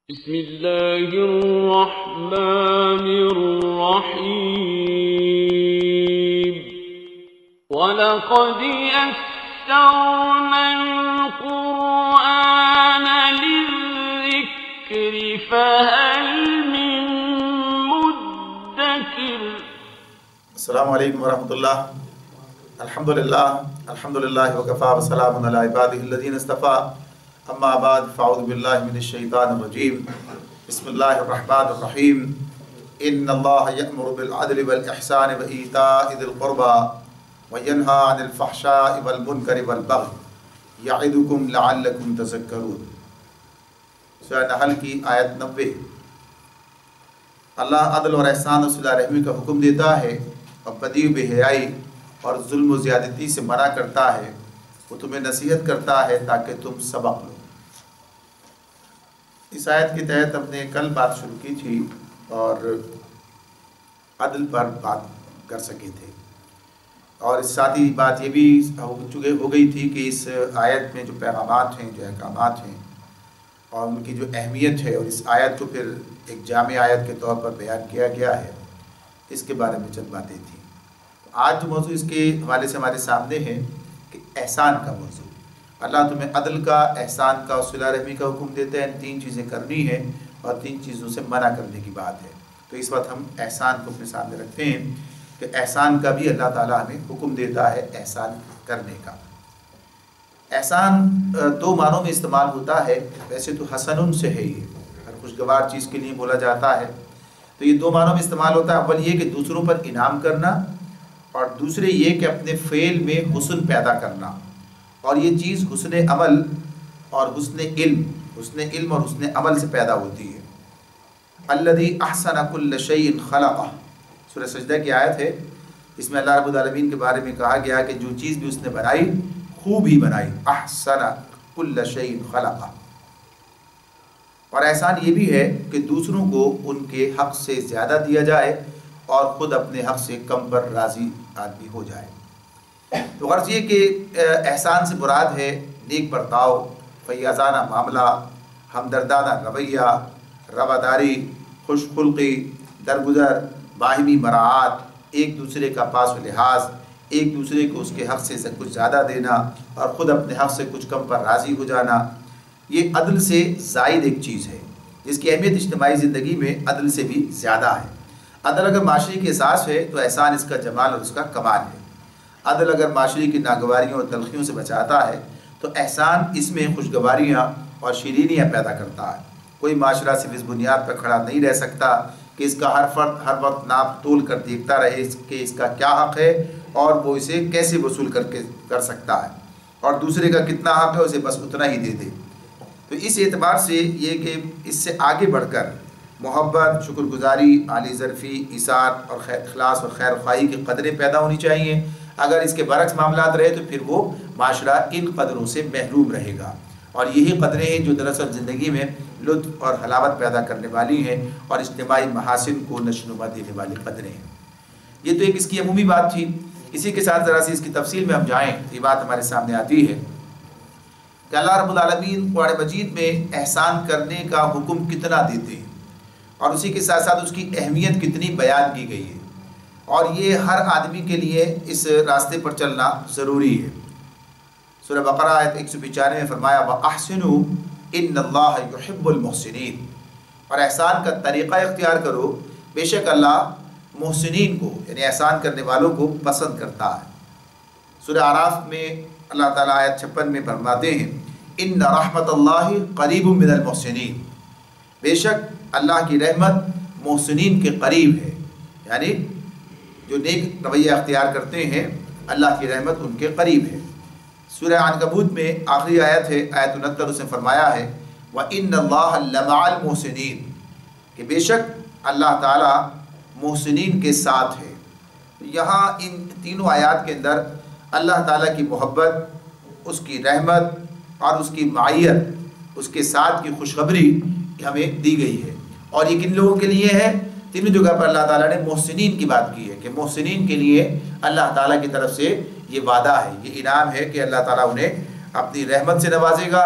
بسم اللہ الرحمن الرحیم وَلَقَدْ يَسَّرْنَا الْقُرْآنَ لِلذِّكْرِ فَهَلْ مِن مُدَّكِرٍ۔ السلام علیکم ورحمۃ اللہ۔ الحمدللہ وکفا وسلام علی عبادہ الذین اصطفیٰ، اما بعد فاعوذ باللہ من الشیطان الرجیم، بسم اللہ الرحمن الرحیم۔ ان اللہ یأمر بالعدل والاحسان وایتاء ذی القربى وینہی عن الفحشاء والمنکر والبغی یعظکم لعلکم تذکرون۔ سورہ نحل کی آیت 90۔ اللہ عدل اور احسان و صلہ رحمی کا حکم دیتا ہے اور بدی و بے حیائی اور ظلم و زیادتی سے منع کرتا ہے۔ وہ تمہیں نصیحت کرتا ہے تاکہ تم سبق لو۔ اس آیت کے تحت ہم نے کل بات شروع کی تھی اور عدل پر بات کر سکے تھے، اور اس ساتھ ہی بات یہ بھی ہو گئی تھی کہ اس آیت میں جو پیغامات ہیں، جو احکامات ہیں اور ان کی جو اہمیت ہے، اور اس آیت کو پھر ایک جامع آیت کے طور پر بیان کیا گیا ہے، اس کے بارے میں چند باتیں تھیں۔ آج جو موضوع اس کے حوالے سے ہمارے سامنے ہے کہ احسان کا موضوع۔ اللہ تمہیں عدل کا، احسان کا اور صلہ رحمی کا حکم دیتے ہیں۔ 3 چیزیں کرنی ہیں اور 3 چیزوں سے منع کرنے کی بات ہے۔ تو اس وقت ہم احسان کو اپنے سامنے رکھتے ہیں کہ احسان کا بھی اللہ تعالیٰ ہمیں حکم دیتا ہے احسان کرنے کا۔ احسان 2 معنوں میں استعمال ہوتا ہے۔ ویسے تو حسن سے ہے، یہ ہر خوشگوار چیز کے لیے بولا جاتا ہے، تو یہ 2 معنوں میں استعمال ہوتا ہے۔ اول یہ کہ دوسروں پر انعام کرنا، اور دوسرے یہ کہ اپنے فعل میں حسن پیدا کرنا، اور یہ چیز حسن عمل اور حسن علم اور حسن عمل سے پیدا ہوتی ہے۔ الذی احسن کل شیء خلقہ، سورہ سجدہ کی آیت ہے۔ اس میں اللہ رب العالمین کے بارے میں کہا گیا کہ جو چیز بھی اس نے بنائی خوب ہی بنائی، احسن کل شیء خلقہ۔ اور احسان یہ بھی ہے کہ دوسروں کو ان کے حق سے زیادہ دیا جائے اور خود اپنے حق سے کم پر راضی آدمی ہو جائے۔ تو غرض یہ کہ احسان سے مراد ہے نیک برتاؤ، فیاضانہ معاملہ، ہمدردانہ رویہ، رواداری، خوش خلقی، درگزر، باہمی مراعات، ایک دوسرے کا پاس و لحاظ، ایک دوسرے کو اس کے حق سے کچھ زیادہ دینا اور خود اپنے حق سے کچھ کم پر راضی ہو جانا۔ یہ عدل سے زائد ایک چیز ہے جس کی اہمیت اجتماعی زندگی میں عدل سے بھی زیادہ ہے۔ عدل اگر معاشرے کی اساس ہے تو احسان اس کا جمال اور اس کا کمال ہے۔ عدل اگر معاشرے کی ناگواریوں اور تلخیوں سے بچاتا ہے تو احسان اس میں خوشگواریاں اور شیرینیاں پیدا کرتا ہے۔ کوئی معاشرہ صرف اس بنیاد پر کھڑا نہیں رہ سکتا کہ اس کا ہر فرد ہر وقت ناپ تول کر دیکھتا رہے کہ اس کا کیا حق ہے اور وہ اسے کیسے وصول کر سکتا ہے، اور دوسرے کا کتنا حق ہے اسے بس اتنا ہی دے دے۔ تو اس اعتبار سے یہ کہ اس سے آگے بڑھ کر محبت، شکر گزاری، عالی ظرفی، ایثار اور اخلاص اور خیر خواہی کی قدریں پیدا ہونی چاہیے۔ اگر اس کے برعکس معاملات رہے تو پھر وہ معاشرہ ان قدروں سے محروم رہے گا، اور یہی قدریں ہیں جو دراصل زندگی میں لطف اور حلاوت پیدا کرنے والی ہیں اور اجتماعی محاسن کو نشوونما دینے والی قدریں ہیں۔ یہ تو ایک اس کی عمومی بات تھی۔ اسی کے ساتھ ذرا سی اس کی تفصیل میں ہم جائیں تو یہ بات ہمارے سامنے آتی ہے کہ اللہ رب العالمین قرآن مجید میں احسان کرنے کا حکم کتنا دیتے ہیں، اور اسی کے ساتھ ساتھ اس کی اہمیت کتنی بیان کی گئی ہے، اور یہ ہر آدمی کے لیے اس راستے پر چلنا ضروری ہے۔ سورہ بقرہ آیت 195 میں فرمایا وَأَحْسِنُوا إِنَّ اللَّهَ يُحِبُّ الْمُحْسِنِينَ، اور احسان کا طریقہ اختیار کرو، بے شک اللہ محسنین کو یعنی احسان کرنے والوں کو پسند کرتا ہے۔ سورہ اعراف میں اللہ تعالیٰ آیت 56 میں فرماتے ہیں إِنَّ رَحْمَةَ اللَّهِ قَرِيبٌ مِّنَ الْمُحْسِنِينَ، بے شک اللہ کی رحمت محسنین کے قریب ہے، یعنی جو نیک رویہ اختیار کرتے ہیں اللہ کی رحمت ان کے قریب ہے۔ سورہ عنکبوت میں آخری آیت ہے، آیت 69، اس نے فرمایا ہے وَإِنَّ اللَّهَ لَمَعَ الْمُحْسِنِينَ، کہ بے شک اللہ تعالیٰ محسنین کے ساتھ ہے۔ یہاں ان تینوں آیات کے اندر اللہ تعالیٰ کی محبت، اس کی رحمت اور اس کی معیت، اس کے ساتھ کی خوشخبری ہمیں دی گئی ہے۔ اور یہ کن لوگوں کے لیے ہے؟ تینوں جگہ پر اللہ تعالیٰ نے محسنین کی بات کی ہے کہ محسنین کے لیے اللہ تعالیٰ کی طرف سے یہ وعدہ ہے، یہ انعام ہے کہ اللہ تعالیٰ انہیں اپنی رحمت سے نوازے گا،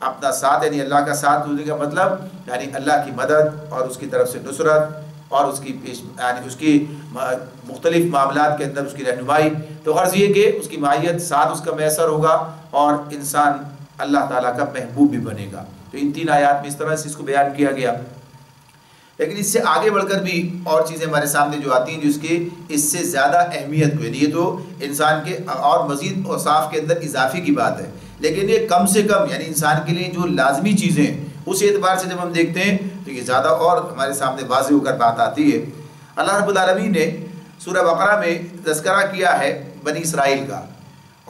اپنا ساتھ یعنی اللہ کا ساتھ ہونے کا مطلب یعنی اللہ کی مدد اور اس کی طرف سے نصرت اور اس کی یعنی اس کی مختلف معاملات کے اندر اس کی رہنمائی. تو غرض یہ کہ اس کی معیت ساتھ اس کا میسر ہوگا اور انسان اللہ تعالیٰ کا محبوب بھی بنے گا. تو ان 3 آیات میں اس طرح سے اس کو بیان کیا گیا. لیکن اس سے آگے بڑھ کر بھی اور چیزیں ہمارے سامنے جو آتی ہیں جو اس کی اس سے زیادہ اہمیت کو یہ تو انسان کے اور مزید اوصاف کے اندر اضافے کی بات ہے، لیکن یہ کم سے کم یعنی انسان کے لیے جو لازمی چیزیں اس اعتبار سے جب ہم دیکھتے ہیں تو یہ زیادہ اور ہمارے سامنے واضح ہو کر بات آتی ہے. اللہ رب العالمین نے سورہ بقرہ میں تذکرہ کیا ہے بنی اسرائیل کا،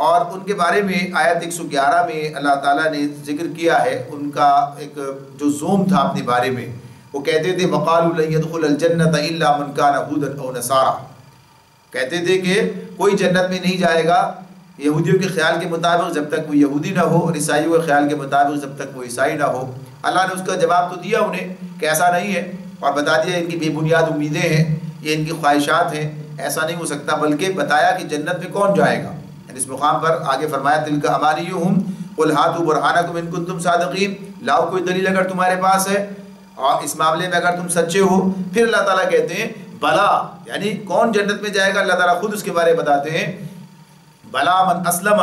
اور ان کے بارے میں آیت 111 میں اللہ تعالیٰ نے ذکر کیا ہے ان کا ایک جو زوم تھا اپنے بارے میں. وہ کہتے تھے وَقَالُوا لَن يَدْخُلَ الْجَنَّةَ إِلَّا مَنْ كَانَ هُودًا أَوْ نَصَارَىٰ، کہتے تھے کہ کوئی جنت میں نہیں جائے گا یہودیوں کے خیال کے مطابق جب تک وہ یہودی نہ ہو، اور عیسائیوں کے خیال کے مطابق جب تک وہ عیسائی نہ ہو. اللہ نے اس کا جواب تو دیا انہیں کہ ایسا نہیں ہے، اور بتا دیا ان کی بے بنیاد امیدیں ہیں، یہ ان کی خواہشات ہیں، ایسا نہیں ہو سکتا. بلکہ بتایا کہ جنت میں کون جائے گا. یعنی اس مقام پر آگے فرمایا تِلْكَ أَمَانِيُّهُمْ قُلْ هَاتُوا بُرْهَانَكُمْ إِن كُنتُمْ صَادِقِينَ، لاؤ کوئی دلیل اگر تمہارے پاس ہے اور اس معاملے میں اگر تم سچے ہو. پھر اللہ تعالیٰ کہتے ہیں بلا، یعنی کون جنت میں جائے گا اللہ تعالیٰ خود اس کے بارے میں بتاتے ہیں. بلا من اسلم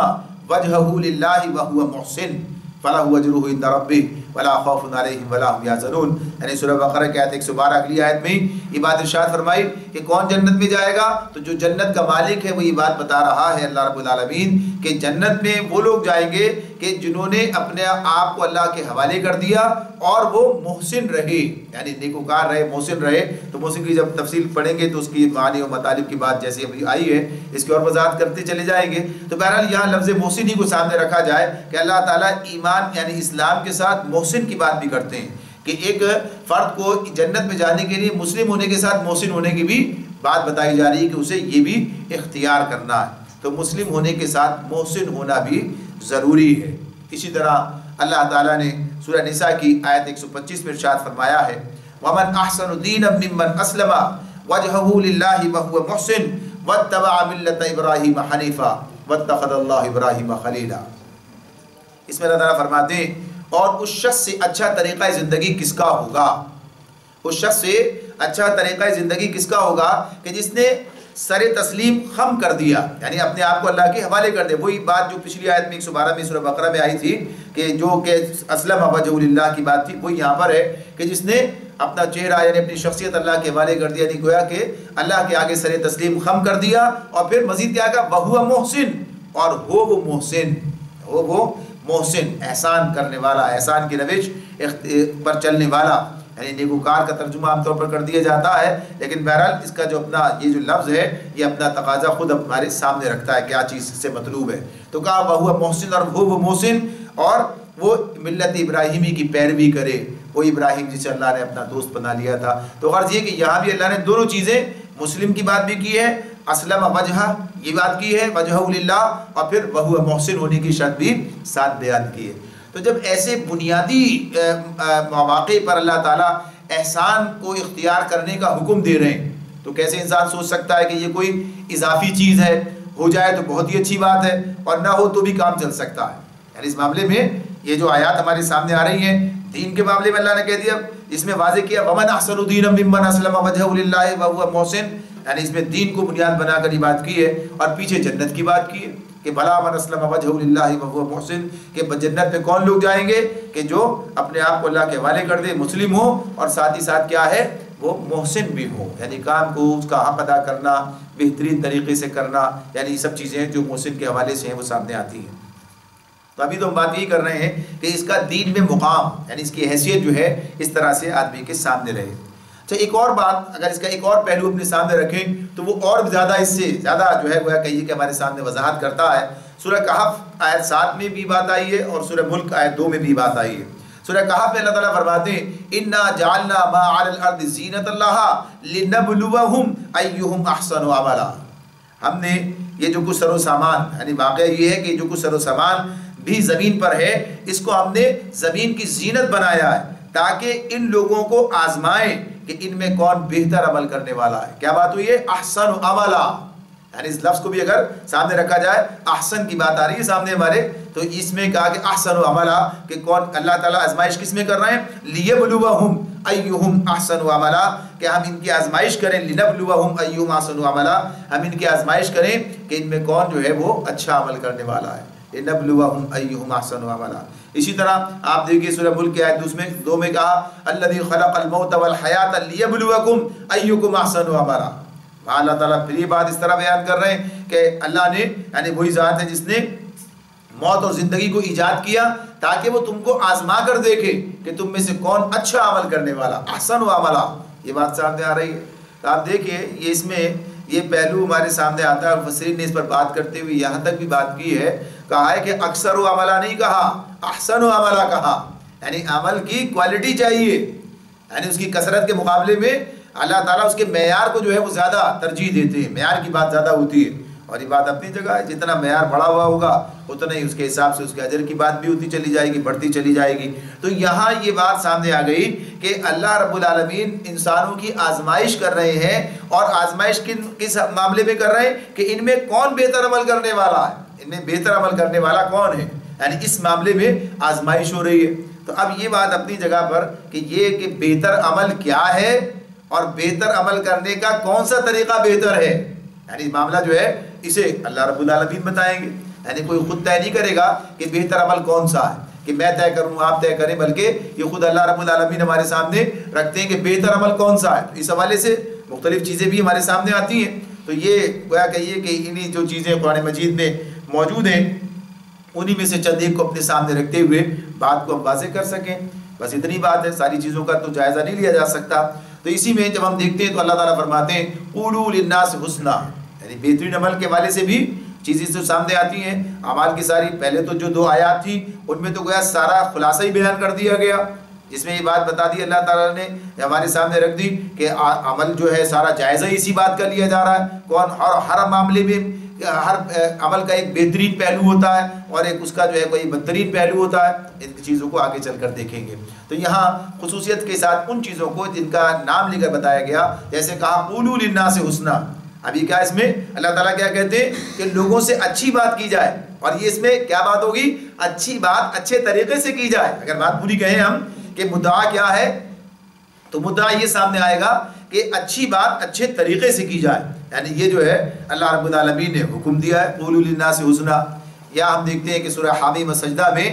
وجهه للہ وهو محسن فله اجره عند ربه ولا خوف علیہم ولا هم يحزنون. یعنی سورہ بقرہ کی آیت 112 اگلی آیت میں یہ بات ارشاد فرمائی کہ کون جنت میں جائے گا. تو جو جنت کا مالک ہے وہ یہ بات بتا رہا ہے اللہ رب العالمین کہ جنت میں وہ لوگ جائیں گے کہ جنہوں نے اپنے آپ کو اللہ کے حوالے کر دیا اور وہ محسن رہے، یعنی نیکوکار رہے، محسن رہے. تو محسن کی جب تفصیل پڑھیں گے تو اس کی معنی و مطالب کی بات جیسے ابھی آئی ہے اس کی اور وضاحت کرتے چلے جائیں گے. تو بہرحال یہاں لفظ محسن ہی کو سامنے رکھا جائے کہ اللہ تعالیٰ ایمان یعنی اسلام کے ساتھ محسن کی بات بھی کرتے ہیں کہ ایک فرد کو جنت میں جانے کے لیے مسلم ہونے کے ساتھ محسن ہونے کی بھی بات بتائی جا رہی ہے کہ اسے یہ بھی اختیار کرنا ہے. تو مسلم ہونے کے ساتھ محسن ہونا بھی ضروری ہے. اسی طرح اللہ تعالیٰ نے سورہ نساء کی آیت 125 میں ارشاد فرمایا ہے وَمَنْ أَحْسَنُ دِينًا مِّمَّنْ أَسْلَمَ وَجْهَهُ لِلَّهِ وَهُوَ مُحْسِنٌ وَاتَّبَعَ مِلَّةَ إِبْرَاهِيمَ حَنِيفًا وَاتَّخَذَ اللَّهُ إِبْرَاهِيمَ خَلِيلًا. اس میں اللہ تعالیٰ فرماتے ہیں اور اس شخص سے اچھا طریقہ زندگی کس کا ہوگا، اس شخص سے اچھا طریقہ زندگی کس کا ہوگا کہ جس نے سر تسلیم خم کر دیا، یعنی اپنے آپ کو اللہ کے حوالے کر دے. وہی بات جو پچھلی آیت میں 112 میں سورہ بقرہ میں آئی تھی کہ جو کہ اسلم وجہ للہ کی بات تھی، وہ یہاں پر ہے کہ جس نے اپنا چہرہ یعنی اپنی شخصیت اللہ کے حوالے کر دیا، یعنی گویا کہ اللہ کے آگے سر تسلیم خم کر دیا. اور پھر مزید کیا کہا وَهُوَ مُحْسِن، اور ہو وہ محسن، ہو وہ محسن، احسان کرنے والا، احسان کی روش پر چلنے والا. یعنی نیکوکار کا ترجمہ عام طور پر کر دیا جاتا ہے، لیکن بہرحال اس کا جو اپنا یہ جو لفظ ہے یہ اپنا تقاضا خود ہمارے سامنے رکھتا ہے کیا چیز سے مطلوب ہے. تو کہا وَهُوَ مُحْسِن، اور وہ محسن اور وہ ملت ابراہیمی کی پیروی کرے، وہ ابراہیم جسے اللہ نے اپنا دوست بنا لیا تھا. تو غرض یہ کہ یہاں بھی اللہ نے دونوں چیزیں مسلم کی بات بھی کی ہے، اسلم وجہ یہ بات کی ہے وجہ للہ، اور پھر وہو محسن ہونے کی شرط بھی ساتھ بیان کی ہے. تو جب ایسے بنیادی مواقع پر اللہ تعالیٰ احسان کو اختیار کرنے کا حکم دے رہے ہیں تو کیسے انسان سوچ سکتا ہے کہ یہ کوئی اضافی چیز ہے، ہو جائے تو بہت ہی اچھی بات ہے اور نہ ہو تو بھی کام چل سکتا ہے. یعنی اس معاملے میں یہ جو آیات ہمارے سامنے آ رہی ہیں دین کے معاملے میں اللہ نے کہہ دیا، اس میں واضح کیا وَمَنْ أَحْسَنُ دِينًا مِّمَّنْ أَسْلَمَ وَجْهَهُ لِلَّهِ وَهُوَ مُحْسِنٌ. یعنی اس میں دین کو بنیاد بنا کر یہ بات کی ہے اور پیچھے جنت کی بات کی ہے کہ بھلا من اسلم وجهه للہ وهو محسن، کہ جنت میں کون لوگ جائیں گے کہ جو اپنے آپ کو اللہ کے حوالے کر دے، مسلم ہو اور ساتھ ہی ساتھ کیا ہے وہ محسن بھی ہو، یعنی کام کو اس کا حق ادا کرنا، بہترین طریقے سے کرنا، یعنی یہ سب چیزیں جو محسن کے حوالے سے ہیں وہ سامنے آتی ہیں. تو ابھی تو ہم بات یہی کر رہے ہیں کہ اس کا دین میں مقام یعنی اس کی حیثیت جو ہے اس طرح سے آدمی کے سامنے رہے. اچھا ایک اور بات اگر اس کا ایک اور پہلو اپنے سامنے رکھیں تو وہ اور زیادہ اس سے زیادہ جو ہے گویا کہیے کہ ہمارے سامنے وضاحت کرتا ہے. سورہ کہف آیت 7 میں بھی بات آئی ہے اور سورہ ملک آیت 2 میں بھی بات آئی ہے. سورہ کہف میں اللہ تعالیٰ فرماتے ہیں اِنَّا جَعَلْنَا مَا عَلَى الْأَرْضِ زِينَةً لَهَا لِنَبْلُوَهُمْ أَيُّهُمْ أَحْسَنُ عَمَلًا. ہم نے یہ جو کچھ سر و سامان یعنی واقعہ یہ ہے کہ جو کچھ سر و سامان بھی زمین پر ہے اس کو ہم نے زمین کی زینت بنایا ہے تاکہ ان لوگوں کو آزمائیں کہ ان میں کون بہتر عمل کرنے والا ہے. کیا بات ہوئی ہے؟ احسن عملا، یعنی اس لفظ کو بھی اگر سامنے رکھا جائے، احسن کی بات آ رہی ہے سامنے ہمارے، تو اس میں کہا کہ احسن عملا، کہ کون اللہ تعالیٰ آزمائش کس میں کر رہے ہیں؟ لیبلوہم ایہم احسن عملا، کہ ہم ان کی آزمائش کریں، لنبلوہم ایہم احسن عملا، ہم ان کی آزمائش کریں کہ ان میں کون جو ہے وہ اچھا عمل کرنے والا ہے، لنبلوہم ایہم احسن عملا۔ اسی طرح آپ دیکھیے سورہ ملک کی آیت 2 میں کہا الذی خلق الموت والحیات لیبلوکم ایکم احسن عملا۔ اللہ تعالیٰ پھر یہ بات اس طرح بیان کر رہے ہیں کہ اللہ نے، یعنی وہی ذات ہے جس نے موت اور زندگی کو ایجاد کیا تاکہ وہ تم کو آزما کر دیکھے کہ تم میں سے کون اچھا عمل کرنے والا، احسن عملا، یہ بات سامنے آ رہی ہے۔ تو آپ دیکھیے یہ اس میں یہ پہلو ہمارے سامنے آتا ہے، مفسرین نے اس پر بات کرتے ہوئے یہاں تک بھی بات کی ہے، کہا ہے کہ اکثر و عملہ نہیں کہا، احسن و عملہ کہا، یعنی عمل کی کوالٹی چاہیے، یعنی اس کی کثرت کے مقابلے میں اللہ تعالیٰ اس کے معیار کو جو ہے وہ زیادہ ترجیح دیتے ہیں، معیار کی بات زیادہ ہوتی ہے، اور یہ بات اپنی جگہ ہے، جتنا معیار بڑھا ہوا ہوگا اتنا ہی اس کے حساب سے اس کے اجر کی بات بھی ہوتی چلی جائے گی، بڑھتی چلی جائے گی۔ تو یہاں یہ بات سامنے آ گئی کہ اللہ رب العالمین انسانوں کی آزمائش کر رہے ہیں، اور آزمائش کس معاملے میں کر رہے ہیں کہ ان میں کون بہتر عمل کرنے والا ہے، ان میں بہتر عمل کرنے والا کون ہے، یعنی اس معاملے میں آزمائش ہو رہی ہے۔ تو اب یہ بات اپنی جگہ پر کہ بہتر عمل کیا ہے اور بہتر عمل کرنے کا کون سا طریقہ بہتر ہے، یعنی معاملہ جو ہے اسے اللہ رب العالمین بتائیں گے، یعنی کوئی خود طے نہیں کرے گا کہ بہتر عمل کون سا ہے، کہ میں طے کروں آپ طے کریں، بلکہ یہ خود اللہ رب العالمین ہمارے سامنے رکھتے ہیں کہ بہتر عمل کون سا ہے۔ اس حوالے سے مختلف چیزیں بھی ہمارے سامنے آتی ہیں، تو یہ گویا کہیے کہ انہی جو چیزیں قرآن مجید میں موجود ہیں انہی میں سے چند ایک کو اپنے سامنے رکھتے ہوئے بات کو ہم واضح کر سکیں، بس اتنی بات ہے، ساری چیزوں کا تو جائزہ نہیں لیا جا سکتا۔ تو اسی میں جب ہم دیکھتے ہیں تو اللہ تعالیٰ فرماتے ہیں قولوا للناس حسنا، یعنی بہترین عمل کے حوالے سے بھی چیزیں تو سامنے آتی ہیں، اعمال کی ساری، پہلے تو جو 2 آیات تھی ان میں تو گویا سارا خلاصہ ہی بیان کر دیا گیا، جس میں یہ بات بتا دی اللہ تعالیٰ نے ہمارے سامنے رکھ دی کہ عمل جو ہے سارا جائزہ اسی بات کا لیا جا رہا ہے، کون ہر معاملے میں ہر عمل کا ایک بہترین پہلو ہوتا ہے اور ایک اس کا جو ہے کوئی بدترین پہلو ہوتا ہے، ان چیزوں کو آگے چل کر دیکھیں گے۔ تو یہاں خصوصیت کے ساتھ ان چیزوں کو جن کا نام لے کر بتایا گیا، جیسے کہا قولوا للناس حسنا، ابھی کیا اس میں اللہ تعالیٰ کیا کہتے ہیں کہ لوگوں سے اچھی بات کی جائے، اور یہ اس میں کیا بات ہوگی؟ اچھی بات اچھے طریقے سے کی جائے۔ اگر بات پوری کہیں ہم کہ مدعا کیا ہے، تو مدعا یہ سامنے آئے گا کہ اچھی بات اچھے طریقے سے کی جائے، یعنی یہ جو ہے اللہ رب العالمین نے حکم دیا ہے قولوا للناس حسنا۔ یا ہم دیکھتے ہیں کہ سورہ حامیم السجدہ میں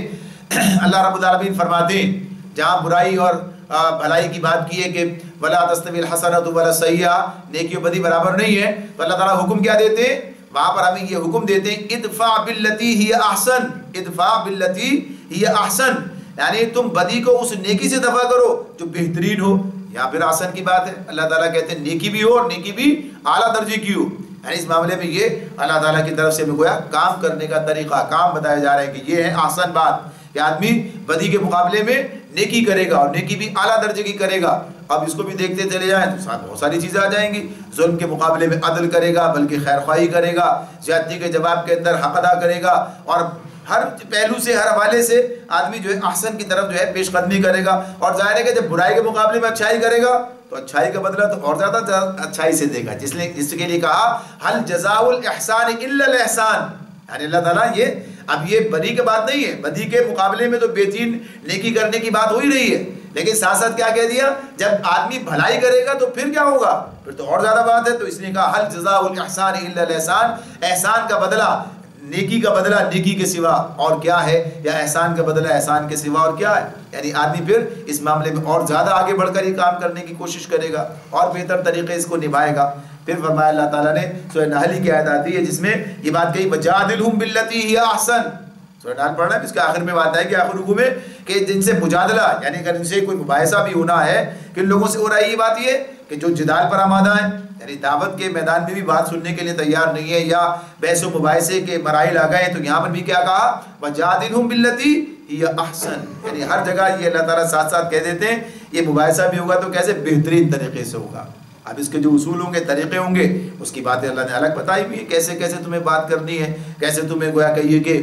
اللہ رب العالمین فرماتے ہیں، جہاں برائی اور بھلائی کی بات کی ہے کہ ولا تستوی الحسنۃ ولا السیئۃ، نیکی و بدی برابر نہیں ہے، تو اللہ تعالیٰ حکم کیا دیتے ہیں وہاں پر؟ ہمیں یہ حکم دیتے ہیں ادفع باللتی ہی احسن، ادفع باللتی ہی احسن، یعنی تم بدی کو اس نیکی سے دفع کرو جو بہترین ہو۔ یہاں پھر احسن کی بات ہے، اللہ تعالیٰ کہتے ہیں نیکی بھی ہو اور نیکی بھی اعلیٰ درجے کی ہو، یعنی اس معاملے میں یہ اللہ تعالیٰ کی طرف سے ہمیں گویا کام کرنے کا طریقہ، کام بتایا جا رہا ہے کہ یہ ہے احسن بات، کہ آدمی بدی کے مقابلے میں نیکی کرے گا اور نیکی بھی اعلیٰ درجے کی کرے گا۔ اب اس کو بھی دیکھتے چلے جائیں تو ساتھ بہت ساری چیزیں آ جائیں گی، ظلم کے مقابلے میں عدل کرے گا، بلکہ خیر خواہی کرے گا، زیادتی کے جواب کے اندر حق ادا کرے گا، اور ہر پہلو سے ہر حوالے سے آدمی جو ہے احسن کی طرف جو ہے پیش قدمی کرے گا، اور ظاہر ہے کہ جب برائی کے مقابلے میں اچھائی کرے گا تو اچھائی کا بدلہ تو اور زیادہ اچھائی سے دے گا، جس کے لیے کہا حل جزاء الاحسان الا الاحسان، یعنی اللہ تعالیٰ اب یہ بدی کی بات نہیں ہے، بدی کے مقابلے میں تو بہترین نیکی کرنے کی بات ہو ہی رہی ہے، لیکن ساتھ ساتھ کیا کہہ دیا جب آدمی بھلائی کرے گا تو پھر کیا ہوگا، پھر تو اور زیادہ بات ہے، تو اس نے کہا حل جزاء الاحسان الا الاحسان، احسان کا بدلہ، نیکی کا بدلہ نیکی کے سوا اور کیا ہے، یا احسان کا بدلہ احسان کے سوا اور کیا ہے، یعنی آدمی پھر اس معاملے میں اور زیادہ آگے بڑھ کر ہی کام کرنے کی کوشش کرے گا اور بہتر طریقے اس کو نبھائے گا۔ پھر فرمایا اللہ تعالیٰ نے سورہ نحل کی آیت آتی ہے جس میں یہ بات کہی وجادلہم باللتی ہی احسن، سورہ نحل پڑھنا ہے، اس کے آخر میں بات ہے کہ آخر رکوع میں کہ جن سے مجادلہ، یعنی اگر ان سے کوئی مباحثہ بھی ہونا ہے، کن لوگوں سے ہو رہا ہے یہ بات یہ کہ جو جدال پر آمادہ ہیں، یعنی دعوت کے میدان میں بھی بات سننے کے لیے تیار نہیں ہے، یا بحث و مباحثے کے مراحل آ گئے، تو یہاں پر بھی کیا کہا وجادلہم باللتی ہی احسن، یعنی ہر جگہ یہ اللہ تعالیٰ ساتھ ساتھ کہہ دیتے ہیں یہ مباحثہ بھی ہوگا تو کیسے بہترین طریقے سے ہوگا۔ اب اس کے جو اصول ہوں گے، طریقے ہوں گے، اس کی باتیں اللہ نے الگ بتائی ہوئی ہے، کیسے کیسے تمہیں بات کرنی ہے، کیسے تمہیں گویا کہیے کہ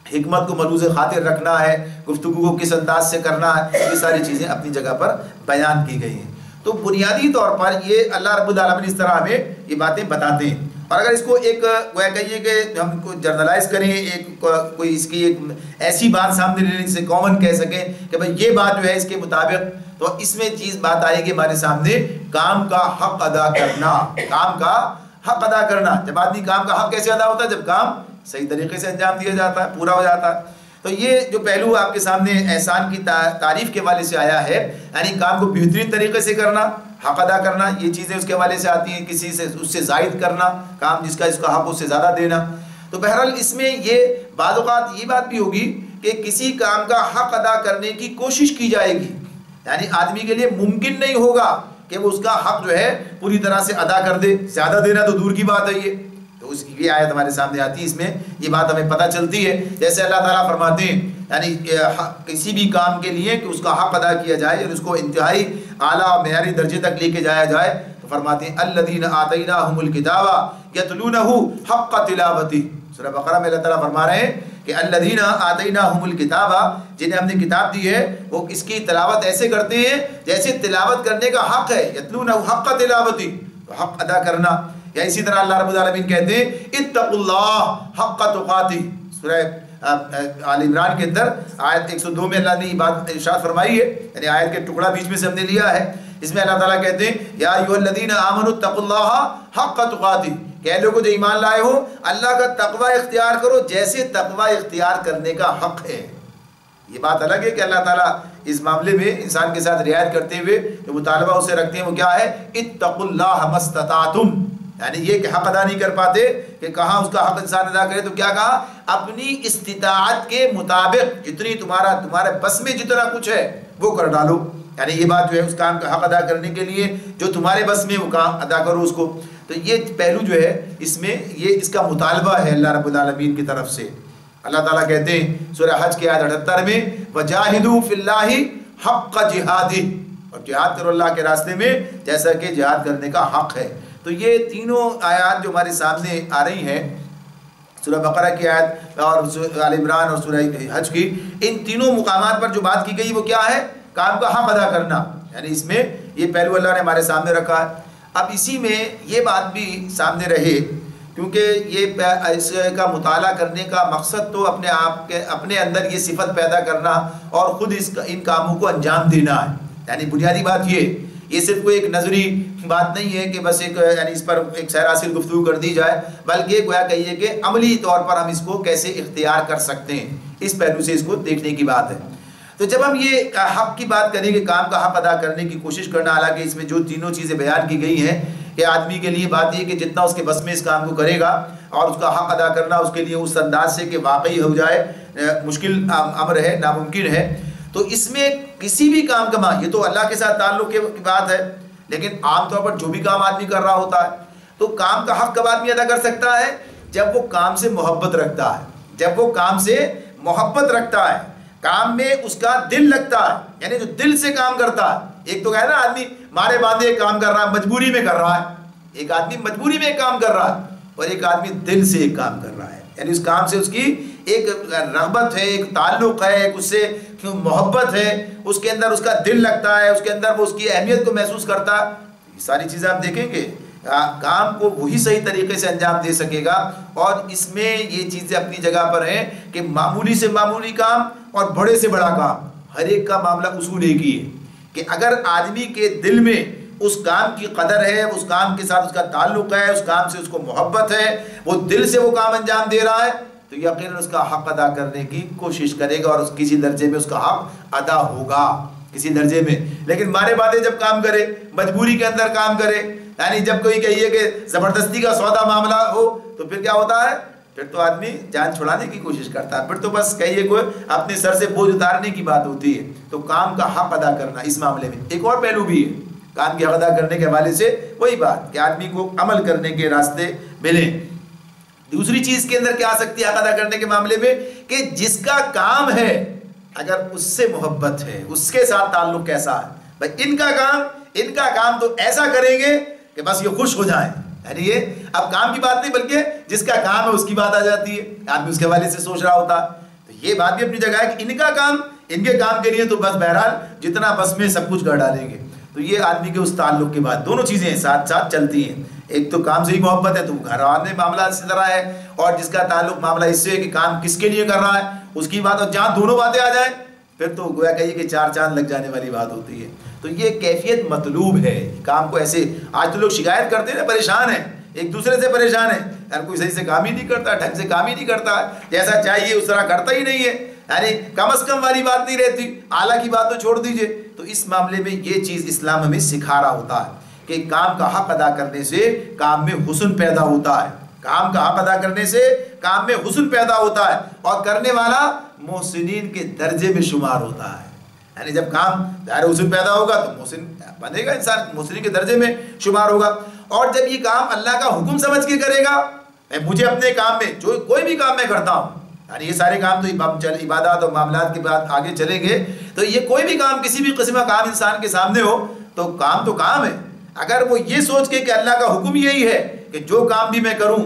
حکمت کو ملحوظ خاطر رکھنا ہے، گفتگو کو کس انداز سے کرنا ہے، یہ ساری چیزیں اپنی جگہ پر بیان کی گئی ہیں۔ تو بنیادی طور پر یہ اللہ رب العالمین اس طرح ہمیں یہ باتیں بتاتے ہیں، اور اگر اس کو ایک گویا کہیے کہ ہم کو جرنلائز کریں، ایک کوئی اس کی ایک ایسی بات سامنے لینے سے کامن کہہ سکیں کہ بھائی یہ بات جو ہے اس کے مطابق، تو اس میں چیز بات آئے گی ہمارے سامنے کام کا حق ادا کرنا، کام کا حق ادا کرنا۔ جب آدمی کام کا حق کیسے ادا ہوتا ہے؟ جب کام صحیح طریقے سے انجام دیا جاتا ہے، پورا ہو جاتا ہے۔ تو یہ جو پہلو آپ کے سامنے احسان کی تعریف کے حوالے سے آیا ہے، یعنی کام کو بہترین طریقے سے کرنا، حق ادا کرنا، یہ چیزیں اس کے حوالے سے آتی ہیں، کسی سے اس سے زائد کرنا، کام جس کا حق اس سے زیادہ دینا۔ تو بہرحال اس میں یہ بعض اوقات یہ بات بھی ہوگی کہ کسی کام کا حق ادا کرنے کی کوشش کی جائے گی، یعنی آدمی کے لیے ممکن نہیں ہوگا کہ وہ اس کا حق جو ہے پوری طرح سے ادا کر دے، زیادہ دینا تو دور کی بات ہے۔ یہ تو اس کی آیت ہمارے سامنے آتی ہے، اس میں یہ بات ہمیں پتہ چلتی ہے، جیسے اللہ تعالیٰ فرماتے ہیں یعنی کسی بھی کام کے لیے کہ اس کا حق ادا کیا جائے اور اس کو انتہائی اعلیٰ اور معیاری درجے تک لے کے جایا جائے، تو فرماتے ہیں الذین آتیناہم الکتاب یتلونہ حق تلاوتہ۔ سورہ بقرہ میں اللہ تعالیٰ فرما رہے ہیں کہ الذین آتیناہم الکتاب، جنہیں ہم نے کتاب دی ہے وہ اس کی تلاوت ایسے کرتے ہیں جیسے تلاوت کرنے کا حق ہے، یتلونہ حق تلاوتہ، تو حق ادا کرنا۔ یا اسی طرح اللہ رب العالمین کہتے ہیں اتقوا اللہ حق تقاتہ، سورہ آل عمران کے اندر آیت 102 میں اللہ نے یہ بات ارشاد فرمائی ہے، یعنی آیت کے ٹکڑا بیچ میں سے ہم نے لیا ہے۔ اس میں اللہ تعالیٰ کہتے ہیں یا ایھا الذین آمنوا اتقوا اللہ حق تقاتہ، کہ لوگوں جو ایمان لائے ہو اللہ کا تقوی اختیار کرو جیسے تقوی اختیار کرنے کا حق ہے۔ یہ بات الگ ہے کہ اللہ تعالیٰ اس معاملے میں انسان کے ساتھ رعایت کرتے ہوئے جو مطالبہ اسے رکھتے ہیں وہ کیا ہے؟ اتقوا اللہ ما استطعتم، یعنی یہ کہ حق ادا نہیں کر پاتے کہ کہاں اس کا حق انسان ادا کرے، تو کیا کہا؟ اپنی استطاعت کے مطابق جتنی تمہارے بس میں جتنا کچھ ہے وہ کر ڈالو، یعنی یہ بات جو ہے اس کام کا حق ادا کرنے کے لیے جو تمہارے بس میں وہ کام ادا کرو اس کو۔ تو یہ پہلو جو ہے اس میں یہ اس کا مطالبہ ہے اللہ رب العالمین کی طرف سے۔ اللہ تعالیٰ کہتے ہیں سورہ حج کے آیت 78 میں وَجَاهِدُوا فِي اللَّهِ حَقَّ جِهَادِهِ، اور جہاد کرو اللہ کے راستے میں جیسا کہ جہاد کرنے کا حق ہے۔ تو یہ تینوں آیات جو ہمارے سامنے آ رہی ہیں، سورہ بقرہ کی آیت اور آل عمران اور سورہ حج کی، ان تینوں مقامات پر جو بات کی گئی وہ کیا ہے؟ کام کا حق ادا کرنا، یعنی اس میں یہ پہلو اللہ نے ہمارے سامنے رکھا ہے۔ اب اسی میں یہ بات بھی سامنے رہے، کیونکہ یہ اس کا مطالعہ کرنے کا مقصد تو اپنے آپ کے اپنے اندر یہ صفت پیدا کرنا اور خود ان کاموں کو انجام دینا ہے، یعنی بنیادی بات یہ صرف کوئی ایک نظری بات نہیں ہے کہ بس ایک یعنی اس پر ایک سیراسر گفتگو کر دی جائے، بلکہ گویا کہیے کہ عملی طور پر ہم اس کو کیسے اختیار کر سکتے ہیں، اس پہلو سے اس کو دیکھنے کی بات ہے۔ تو جب ہم یہ حق کی بات کریں کہ کام کا حق ادا کرنے کی کوشش کرنا، حالانکہ اس میں جو تینوں چیزیں بیان کی گئی ہیں کہ آدمی کے لیے بات یہ کہ جتنا اس کے بس میں اس کام کو کرے گا اور اس کا حق ادا کرنا اس کے لیے اس انداز سے کہ واقعی ہو جائے مشکل امر ہے، ناممکن ہے۔ تو اس میں کسی بھی کام کا یہ تو اللہ کے ساتھ تعلق کی بات ہے، لیکن عام طور پر جو بھی کام آدمی کر رہا ہوتا ہے تو کام کا حق کب آدمی ادا کر سکتا ہے؟ جب وہ کام سے محبت رکھتا ہے، جب وہ کام سے محبت رکھتا ہے، کام میں اس کا دل لگتا ہے، یعنی جو دل سے کام کرتا ہے۔ ایک تو ہے نا آدمی مارے باندھے ایک کام کر رہا ہے، مجبوری میں کر رہا ہے، ایک آدمی مجبوری میں ایک کام کر رہا ہے اور ایک آدمی دل سے ایک کام کر رہا ہے، یعنی اس کام سے اس کی ایک رغبت ہے، ایک تعلق ہے، ایک اس سے محبت ہے، اس کے اندر اس کا دل لگتا ہے، اس کے اندر وہ اس کی اہمیت کو محسوس کرتا ہے۔ یہ ساری چیزیں آپ دیکھیں گے کام کو وہی صحیح طریقے سے انجام دے سکے گا، اور اس میں یہ چیزیں اپنی جگہ پر ہیں کہ معمولی سے معمولی کام اور بڑے سے بڑا کام، ہر ایک کا معاملہ اصول ایک ہی ہے کہ اگر آدمی کے دل میں اس کام کی قدر ہے، اس کام کے ساتھ اس کا تعلق ہے، اس کام سے اس کو محبت ہے، وہ دل سے وہ کام انجام دے رہا ہے، تو یقیناً اس کا حق ادا کرنے کی کوشش کرے گا اور کسی درجے میں اس کا حق ادا ہوگا، کسی درجے میں۔ لیکن مارے باندھے جب کام کرے، مجبوری کے اندر کام کرے، یعنی جب کوئی کہیے کہ زبردستی کا سودا معاملہ ہو تو پھر کیا ہوتا ہے؟ پھر تو آدمی جان چھڑانے کی کوشش کرتا ہے، پھر تو بس کہیے کوئی اپنے سر سے بوجھ اتارنے کی بات ہوتی ہے۔ تو کام کا حق ادا کرنا اس معاملے میں ایک اور پہلو بھی ہے، کام کی حق ادا کرنے کے حوالے سے وہی بات کہ آدمی کو عمل کرنے کے راستے ملیں۔ دوسری چیز کے اندر کیا آ سکتی ہے حق ادا کرنے کے معاملے میں کہ جس کا کام ہے اگر اس سے محبت ہے، اس کے ساتھ تعلق کیسا ہے، بھائی ان کا کام تو ایسا کریں گے کہ بس یہ خوش ہو جائیں، یعنی یہ اب کام کی بات نہیں بلکہ جس کا کام ہے اس کی بات آ جاتی ہے، آدمی اس کے حوالے سے سوچ رہا ہوتا ہے۔ تو یہ بات بھی اپنی جگہ ہے کہ ان کے کام کے لیے تو بس بہرحال جتنا بس میں سب کچھ کر ڈالیں گے۔ تو یہ آدمی کے اس تعلق کے بعد دونوں چیزیں ساتھ ساتھ چلتی ہیں، ایک تو کام سے ہی محبت ہے تو گھر والے معاملہ اس طرح ہے، اور جس کا تعلق معاملہ اس سے ہے کہ کام کس کے لیے کر رہا ہے اس کی بات، اور جہاں دونوں باتیں آ جائیں پھر تو گویا کہیے کہ 4 چاند لگ جانے والی بات ہوتی ہے۔ تو یہ کیفیت مطلوب ہے، کام کو ایسے آج تو لوگ شکایت کرتے ہیں نا، پریشان ہیں، ایک دوسرے سے پریشان ہیں، یار کوئی صحیح سے کام ہی نہیں کرتا، ڈھنگ سے کام ہی نہیں کرتا، جیسا چاہیے اس طرح کرتا ہی نہیں ہے، یعنی کم از کم والی بات نہیں رہتی، اعلیٰ کی بات تو چھوڑ دیجئے۔ تو اس معاملے میں یہ چیز اسلام ہمیں سکھا رہا ہوتا ہے کہ کام کا حق ادا کرنے سے کام میں حسن پیدا ہوتا ہے، کام کا حق ادا کرنے سے کام میں حسن پیدا ہوتا ہے، اور کرنے والا محسنین کے درجے میں شمار ہوتا ہے۔ یعنی جب کام ظاہر حسن پیدا ہوگا تو محسن بنے گا، انسان محسنین کے درجے میں شمار ہوگا، اور جب یہ کام اللہ کا حکم سمجھ کے کرے گا، مجھے اپنے کام میں جو کوئی بھی کام میں کرتا ہوں، یعنی یہ سارے کام تو عبادات اور معاملات کے بعد آگے چلیں گے، تو یہ کوئی بھی کام کسی بھی قسم کا کام انسان کے سامنے ہو تو کام ہے، اگر وہ یہ سوچ کے کہ اللہ کا حکم یہی ہے کہ جو کام بھی میں کروں،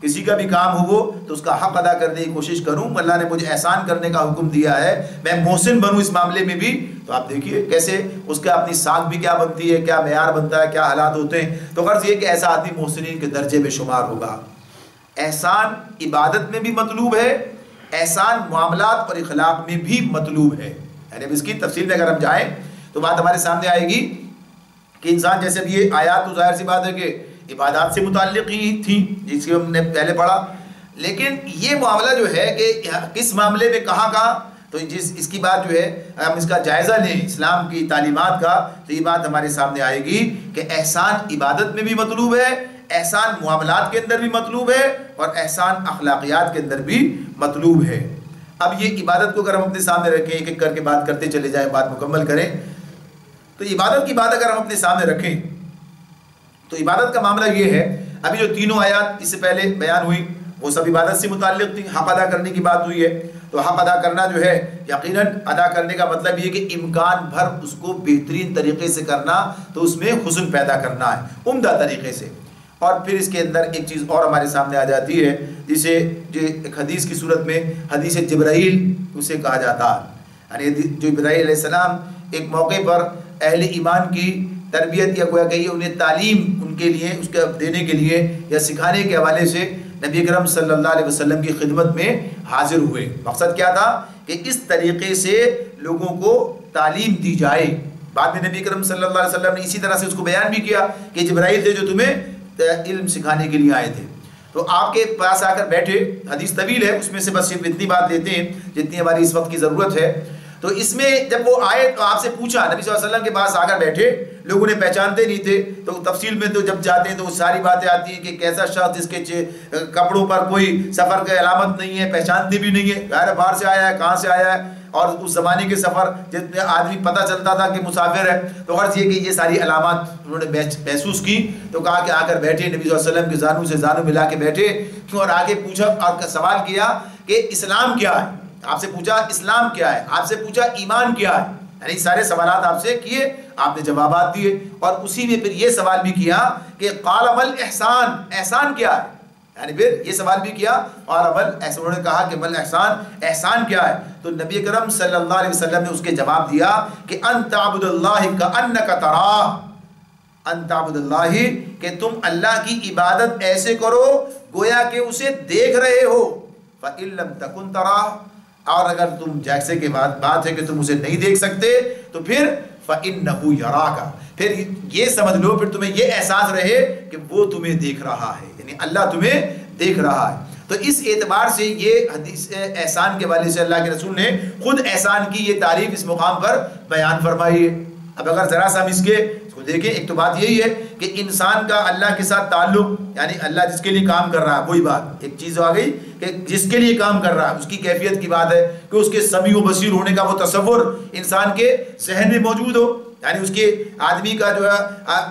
کسی کا بھی کام ہو وہ تو اس کا حق ادا کرنے کی کوشش کروں، اللہ نے مجھے احسان کرنے کا حکم دیا ہے، میں محسن بنوں اس معاملے میں بھی، تو آپ دیکھیے کیسے اس کا اپنی ساکھ بھی کیا بنتی ہے، کیا معیار بنتا ہے، کیا حالات ہوتے ہیں۔ تو غرض یہ کہ ایسا آدمی محسنین کے درجے میں شمار ہوگا۔ احسان عبادت میں بھی مطلوب ہے، احسان معاملات اور اخلاق میں بھی مطلوب ہے، یعنی اس کی تفصیل میں اگر ہم جائیں تو بات ہمارے سامنے آئے گی کہ انسان جیسے اب یہ آیات تو ظاہر سی بات ہے کہ عبادات سے متعلق ہی تھی جس کی ہم نے پہلے پڑھا، لیکن یہ معاملہ جو ہے کہ کس معاملے میں کہاں تو اس کی بات جو ہے ہم اس کا جائزہ لیں اسلام کی تعلیمات کا، تو یہ بات ہمارے سامنے آئے گی کہ احسان عبادت میں بھی مطلوب ہے، احسان معاملات کے اندر بھی مطلوب ہے، اور احسان اخلاقیات کے اندر بھی مطلوب ہے۔ اب یہ عبادت کو اگر ہم اپنے سامنے رکھیں، ایک ایک کر کے بات کرتے چلے جائیں، بات مکمل کریں، تو عبادت کی بات اگر ہم اپنے سامنے رکھیں تو عبادت کا معاملہ یہ ہے، ابھی جو تینوں آیات اس سے پہلے بیان ہوئی وہ سب عبادت سے متعلق تھی، حق ادا کرنے کی بات ہوئی ہے، تو حق ادا کرنا جو ہے یقیناً ادا کرنے کا مطلب یہ کہ امکان بھر اس کو بہترین طریقے سے کرنا، تو اس میں حسن پیدا کرنا ہے عمدہ طریقے سے۔ اور پھر اس کے اندر ایک چیز اور ہمارے سامنے آ جاتی ہے جسے جو ایک حدیث کی صورت میں حدیث جبرائیل اسے کہا جاتا ہے، یعنی جو جبرائیل علیہ السلام ایک موقع پر اہل ایمان کی تربیت یا گویا کہیے انہیں تعلیم ان کے لیے اس کے دینے کے لیے یا سکھانے کے حوالے سے نبی اکرم صلی اللہ علیہ وسلم کی خدمت میں حاضر ہوئے۔ مقصد کیا تھا کہ اس طریقے سے لوگوں کو تعلیم دی جائے۔ بعد میں نبی اکرم صلی اللہ علیہ وسلم نے اسی طرح سے اس کو بیان بھی کیا کہ جبرائیل تھے جو تمہیں علم سکھانے کے لیے آئے تھے، تو آپ کے پاس آ کر بیٹھے، حدیث طویل ہے اس میں سے بس صرف اتنی بات دیتے ہیں جتنی ہماری اس وقت کی ضرورت ہے۔ تو اس میں جب وہ آئے تو آپ سے پوچھا، نبی صلی اللہ علیہ وسلم کے پاس آ کر بیٹھے، لوگ انہیں پہچانتے نہیں تھے، تو تفصیل میں تو جب جاتے ہیں تو وہ ساری باتیں آتی ہیں کہ کیسا شخص جس کے کپڑوں پر کوئی سفر کی علامت نہیں ہے، پہچانتے بھی نہیں ہے، ظاہر باہر سے آیا ہے، کہاں سے آیا ہے، اور اس زمانے کے سفر جتنے آدمی پتہ چلتا تھا کہ مسافر ہے، تو غرض یہ کہ یہ ساری علامات انہوں نے محسوس کی، تو کہا کہ آ کر بیٹھے، نبی صلی اللہ علیہ وسلم کے زانو سے زانو ملا کے بیٹھے، اور آگے پوچھا اور سوال کیا کہ اسلام کیا ہے، آپ سے پوچھا اسلام کیا ہے، آپ سے پوچھا ایمان کیا ہے، یعنی سارے سوالات آپ سے کیے، آپ نے جوابات دیے، اور اسی میں پھر یہ سوال بھی کیا کہ قال مل احسان، احسان کیا ہے، یعنی پھر یہ سوال بھی کیا، اور انہوں نے کہا کہ مل احسان، احسان کیا ہے، تو نبی کرم صلی اللہ علیہ وسلم نے اس کے جواب دیا کہ ان تعبد اللہ کأنک تراہ، ان تعبد اللہ کہ تم اللہ کی عبادت ایسے کرو گویا کہ اسے دیکھ رہے ہو، فإن لم تکن تراہ، اور اگر تم جیسے کے بات ہے کہ تم اسے نہیں دیکھ سکتے تو پھر فإنہ یراک، پھر یہ سمجھ لو، پھر تمہیں یہ احساس رہے کہ وہ تمہیں دیکھ رہا ہے، یعنی اللہ تمہیں دیکھ رہا ہے۔ تو اس اعتبار سے یہ حدیث احسان کے والے سے اللہ کے رسول نے خود احسان کی یہ تعریف اس مقام پر بیان فرمائی ہے۔ اب اگر ذرا سا ہم اس کو دیکھیں، ایک تو بات یہی ہے کہ انسان کا اللہ کے ساتھ تعلق، یعنی اللہ جس کے لیے کام کر رہا ہے وہی بات، ایک چیز آ گئی کہ جس کے لیے کام کر رہا ہے اس کی کیفیت کی بات ہے کہ اس کے سمیع و بصیر ہونے کا وہ تصور انسان کے ذہن میں موجود ہو، یعنی اس کے آدمی کا جو ہے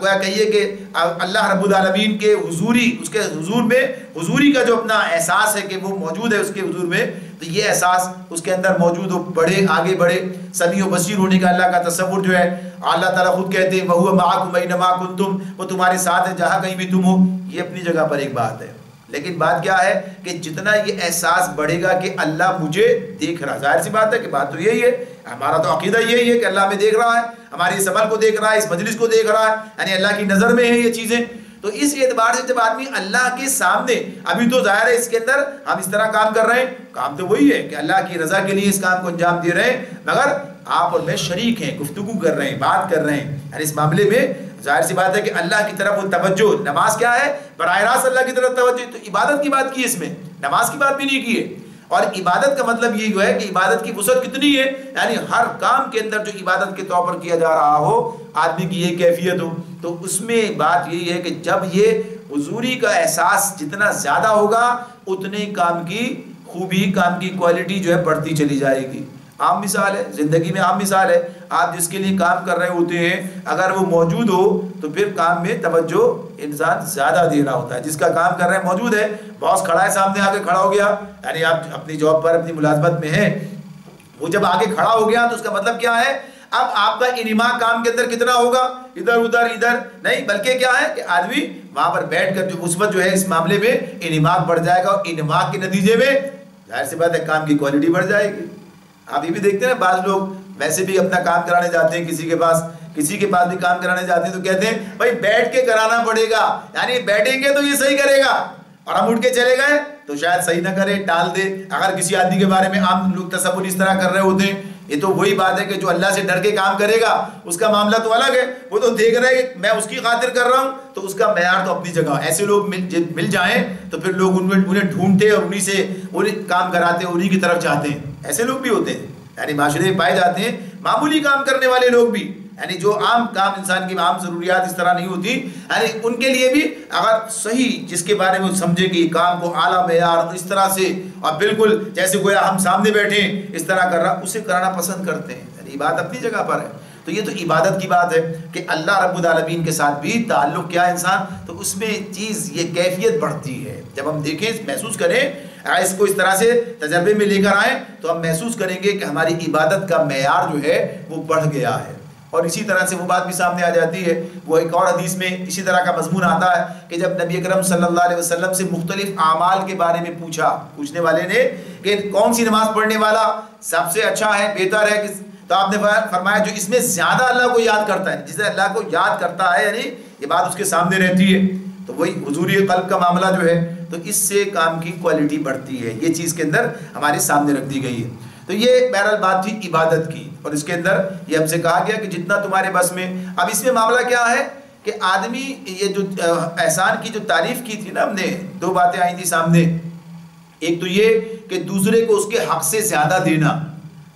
گویا کہیے کہ اللہ رب العالمین کے حضوری، اس کے حضور میں حضوری کا جو اپنا احساس ہے کہ وہ موجود ہے اس کے حضور میں، تو یہ احساس اس کے اندر موجود ہو، بڑھے آگے بڑھے، سمیع و بصیر ہونے کا اللہ کا تصور جو ہے، اللہ تعالیٰ خود کہتے ہیں وَهُوَ مَعَكُمْ أَيْنَمَا كُنْتُمْ، وہ تمہارے ساتھ ہے جہاں کہیں بھی تم ہو، یہ اپنی جگہ پر ایک بات ہے، لیکن بات کیا ہے کہ جتنا یہ احساس بڑھے گا کہ اللہ مجھے دیکھ رہا، ظاہر سی بات ہے کہ بات تو یہی ہے، ہمارا تو عقیدہ یہی ہے کہ اللہ ہمیں دیکھ رہا ہے، ہمارے اس عمل کو دیکھ رہا ہے، اس مجلس کو دیکھ رہا ہے، یعنی اللہ کی نظر میں ہے یہ چیزیں، تو اس اعتبار سے جب آدمی اللہ کے سامنے، ابھی تو ظاہر ہے اس کے اندر ہم اس طرح کام کر رہے ہیں، کام تو وہی ہے کہ اللہ کی رضا کے لیے اس کام کو انجام دے رہے ہیں، مگر آپ اور میں شریک ہیں، گفتگو کر رہے ہیں، بات کر رہے ہیں، یعنی اس معاملے میں ظاہر سی بات ہے کہ اللہ کی طرف وہ توجہ، نماز کیا ہے؟ براہ راست اللہ کی طرف توجہ، تو عبادت کی بات کی اس میں، نماز کی بات بھی نہیں کی ہے۔ اور عبادت کا مطلب یہ ہے کہ عبادت کی وسعت کتنی ہے، یعنی ہر کام کے اندر جو عبادت کے طور پر کیا جا رہا ہو، آدمی کی یہ کیفیت ہو، تو اس میں بات یہی ہے کہ جب یہ حضوری کا احساس جتنا زیادہ ہوگا اتنے کام کی خوبی، کام کی کوالٹی جو ہے بڑھتی چلی جائے گی۔ عام مثال ہے، زندگی میں عام مثال ہے، آپ جس کے لیے کام کر رہے ہوتے ہیں اگر وہ موجود ہو تو پھر کام میں توجہ انسان زیادہ دے رہا ہوتا ہے۔ جس کا کام کر رہے ہیں موجود ہے، باس کھڑا ہے سامنے، آگے کھڑا ہو گیا، یعنی آپ اپنی جاب پر اپنی ملازمت میں ہیں، وہ جب آگے کھڑا ہو گیا تو اس کا مطلب کیا ہے؟ اب آپ کا انہماک کام کے اندر کتنا ہوگا؟ ادھر ادھر ادھر نہیں، بلکہ کیا ہے کہ آدمی وہاں پر بیٹھ کر جو مثبت جو ہے اس معاملے میں انہماک بڑھ جائے گا، اور انہماک کے نتیجے میں ظاہر سی بات ہے کام کی کوالٹی بڑھ جائے گی۔ آپ یہ بھی دیکھتے ہیں بعض لوگ ویسے بھی اپنا کام کرانے جاتے ہیں کسی کے پاس بھی کام کرانے جاتے ہیں تو کہتے ہیں بھائی بیٹھ کے کرانا پڑے گا، یعنی بیٹھیں گے تو یہ صحیح کرے گا، اور ہم اٹھ کے چلے گئے تو شاید صحیح نہ کرے، ٹال دے۔ اگر کسی آدمی کے بارے میں عام لوگ تصور اس طرح کر رہے ہوتے ہیں، یہ تو وہی بات ہے کہ جو اللہ سے ڈر کے کام کرے گا اس کا معاملہ تو الگ ہے، وہ تو دیکھ رہے ہیں میں اس کی خاطر کر رہا ہوں تو اس کا معیار تو اپنی جگہ۔ ایسے لوگ مل جائیں تو پھر لوگ انہیں ڈھونڈتے اور انہیں سے کام کراتے، انہیں کی طرف چاہتے ہیں۔ ایسے لوگ بھی ہوتے ہیں، یعنی معاشرے میں پائے جاتے ہیں معمولی کام کرنے والے لوگ بھی، یعنی جو عام کام انسان کی عام ضروریات اس طرح نہیں ہوتی، یعنی ان کے لیے بھی اگر صحیح جس کے بارے میں سمجھے کہ کام کو اعلیٰ معیار اس طرح سے اور بالکل جیسے گویا ہم سامنے بیٹھے اس طرح کر رہا، اسے کرانا پسند کرتے ہیں، یعنی بات اپنی جگہ پر ہے۔ تو یہ تو عبادت کی بات ہے کہ اللہ رب العالمین کے ساتھ بھی تعلق کیا انسان، تو اس میں چیز یہ کیفیت بڑھتی ہے۔ جب ہم دیکھیں محسوس کریں اس کو اس طرح سے تجربے میں لے کر آئیں تو ہم محسوس کریں گے کہ ہماری عبادت کا معیار جو ہے وہ بڑھ گیا ہے۔ اور اسی طرح سے وہ بات بھی سامنے آ جاتی ہے، وہ ایک اور حدیث میں اسی طرح کا مضمون آتا ہے کہ جب نبی اکرم صلی اللہ علیہ وسلم سے مختلف اعمال کے بارے میں پوچھنے والے نے کہ کون سی نماز پڑھنے والا سب سے اچھا ہے، بہتر ہے، تو آپ نے فرمایا جو اس میں زیادہ اللہ کو یاد کرتا ہے، جسے اللہ کو یاد کرتا ہے، یعنی یہ بات اس کے سامنے رہتی ہے، تو وہی حضوری قلب کا معاملہ جو ہے تو اس سے کام کی کوالٹی بڑھتی ہے۔ یہ چیز کے اندر ہمارے سامنے رکھ دی گئی ہے۔ تو یہ بہرحال بات تھی عبادت کی، اور اس کے اندر یہ ہم سے کہا گیا کہ جتنا تمہارے بس میں۔ اب اس میں معاملہ کیا ہے کہ آدمی یہ جو احسان کی جو تعریف کی تھی نا ہم نے، دو باتیں آئی تھی سامنے، ایک تو یہ کہ دوسرے کو اس کے حق سے زیادہ دینا،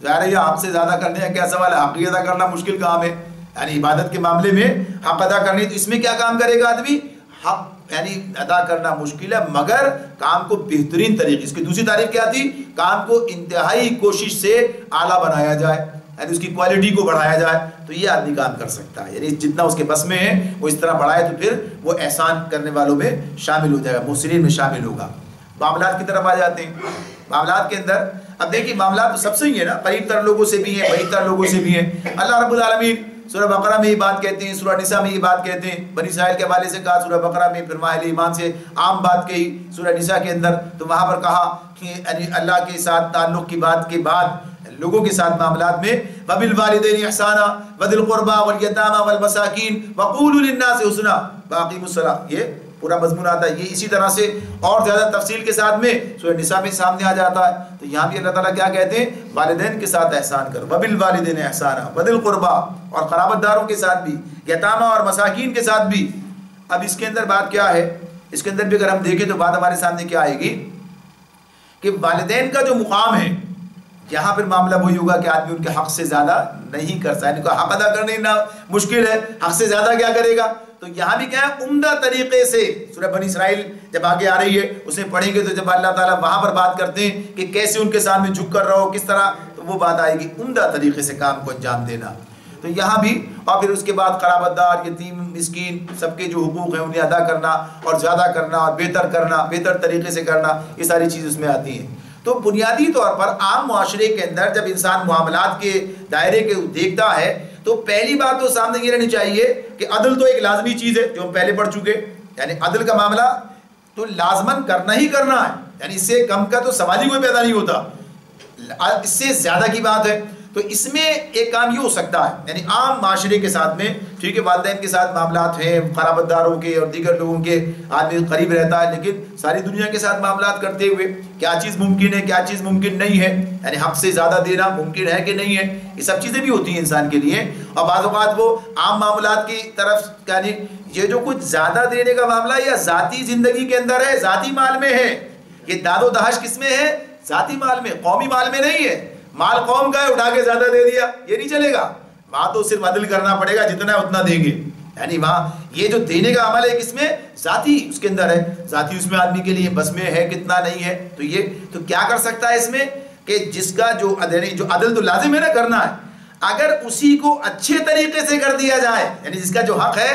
ظاہر ہے یہ حق سے زیادہ کرنے کا کیا سوال ہے، حق ادا کرنا مشکل کام ہے، یعنی عبادت کے معاملے میں حق ادا کرنی، تو اس میں کیا کام کرے گا آدمی، حق یعنی ادا کرنا مشکل ہے مگر کام کو بہترین طریقے، اس کی دوسری تعریف کیا تھی، کام کو انتہائی کوشش سے اعلیٰ بنایا جائے، یعنی اس کی کوالٹی کو بڑھایا جائے، تو یہ آدمی کام کر سکتا ہے، یعنی جتنا اس کے بس میں ہے وہ اس طرح بڑھائے تو پھر وہ احسان کرنے والوں میں شامل ہو جائے گا، محسنین میں شامل ہوگا۔ معاملات کی طرف آ جاتے ہیں۔ معاملات کے اندر اب دیکھیے معاملات تو سب سے ہی ہے نا، قریب تر لوگوں سے بھی ہیں، بعید تر لوگوں سے بھی ہیں۔ اللہ رب العالمین سورہ بقرہ میں یہ بات کہتے ہیں، سورہ نساء میں یہ بات کہتے ہیں، بنی اسرائیل کے حوالے سے کہا سورہ بقرہ میں، پھر اہل ایمان سے عام بات کہی سورہ نساء کے اندر، تو وہاں پر کہا کہ اللہ کے ساتھ تعلق کی بات کے بعد لوگوں کے ساتھ معاملات میں وَبِالْوَالِدَيْنِ إِحْسَانًا وَذِي الْقُرْبَىٰ وَالْيَتَامَىٰ وَالْمَسَاكِينِ وَقُولُوا لِلنَّاسِ حُسْنًا وَأَقِيمُوا الصَّلَاةَ، یہ پورا مضمون آتا ہے۔ یہ اسی طرح سے اور زیادہ تفصیل کے ساتھ میں سورہ نساء میں سامنے آ جاتا ہے، تو یہاں بھی اللہ تعالیٰ کیا کہتے ہیں، والدین کے ساتھ احسان کرو، وَبِالْوَالِدَيْنِ إِحْسَانًا وَذِي الْقُرْبَىٰ، اور قرابت داروں کے ساتھ بھی، یتامہ اور مساکین کے ساتھ بھی۔ اب اس کے اندر بات کیا ہے، اس کے اندر بھی اگر ہم دیکھیں تو بات ہمارے سامنے کیا آئے گی کہ والدین کا جو مقام ہے یہاں پھر معاملہ وہی ہوگا کہ آدمی ان کے حق سے زیادہ نہیں کر سکتا، ان کا حق ادا کرنے نہ مشکل ہے، حق سے زیادہ کیا کرے گا، تو یہاں بھی کیا ہے عمدہ طریقے سے سورہ بنی اسرائیل جب آگے آ رہی ہے اسے پڑھیں گے تو جب اللہ تعالیٰ وہاں پر بات کرتے ہیں کہ کیسے ان کے سامنے جھک کر رہو، کس طرح، تو وہ بات آئے گی عمدہ طریقے سے کام کو انجام دینا۔ تو یہاں بھی، اور پھر اس کے بعد قرابت دار، یتیم، مسکین، سب کے جو حقوق ہیں انہیں ادا کرنا اور زیادہ کرنا اور بہتر کرنا، بہتر طریقے سے کرنا، یہ ساری چیز اس میں آتی ہیں۔ تو بنیادی طور پر عام معاشرے کے اندر جب انسان معاملات کے دائرے کے دیکھتا ہے تو پہلی بات تو سامنے یہ رہنی چاہیے کہ عدل تو ایک لازمی چیز ہے جو ہم پہلے پڑھ چکے، یعنی عدل کا معاملہ تو لازماً کرنا ہی کرنا ہے، یعنی اس سے کم کا تو سوال ہی کوئی پیدا نہیں ہوتا، اس سے زیادہ کی بات ہے۔ تو اس میں ایک کام یہ ہو سکتا ہے، یعنی عام معاشرے کے ساتھ میں، ٹھیک ہے والدین کے ساتھ معاملات ہیں، قرابت داروں کے اور دیگر لوگوں کے آدمی قریب رہتا ہے، لیکن ساری دنیا کے ساتھ معاملات کرتے ہوئے کیا چیز ممکن ہے، کیا چیز ممکن نہیں ہے، یعنی حق سے زیادہ دینا ممکن ہے کہ نہیں ہے، یہ سب چیزیں بھی ہوتی ہیں انسان کے لیے. اور بعض اوقات وہ عام معاملات کی طرف، یعنی یہ جو کچھ زیادہ دینے کا معاملہ یا ذاتی زندگی کے اندر ہے، ذاتی مال میں ہے، یہ داد و دہش کس میں ہے؟ ذاتی مال میں، قومی مال میں نہیں ہے. مال قوم کا ہے، اٹھا کے زیادہ دے دیا، یہ نہیں چلے گا. وہاں تو صرف عدل کرنا پڑے گا، جتنا ہے اتنا دیں گے. یعنی وہاں یہ جو دینے کا عمل ہے کس میں؟ ذاتی اس کے اندر ہے، ذاتی اس میں آدمی کے لیے بس میں ہے کتنا نہیں ہے. تو یہ تو کیا کر سکتا ہے اس میں کہ جس کا جو عدل تو لازم ہے نا کرنا ہے، اگر اسی کو اچھے طریقے سے کر دیا جائے، یعنی جس کا جو حق ہے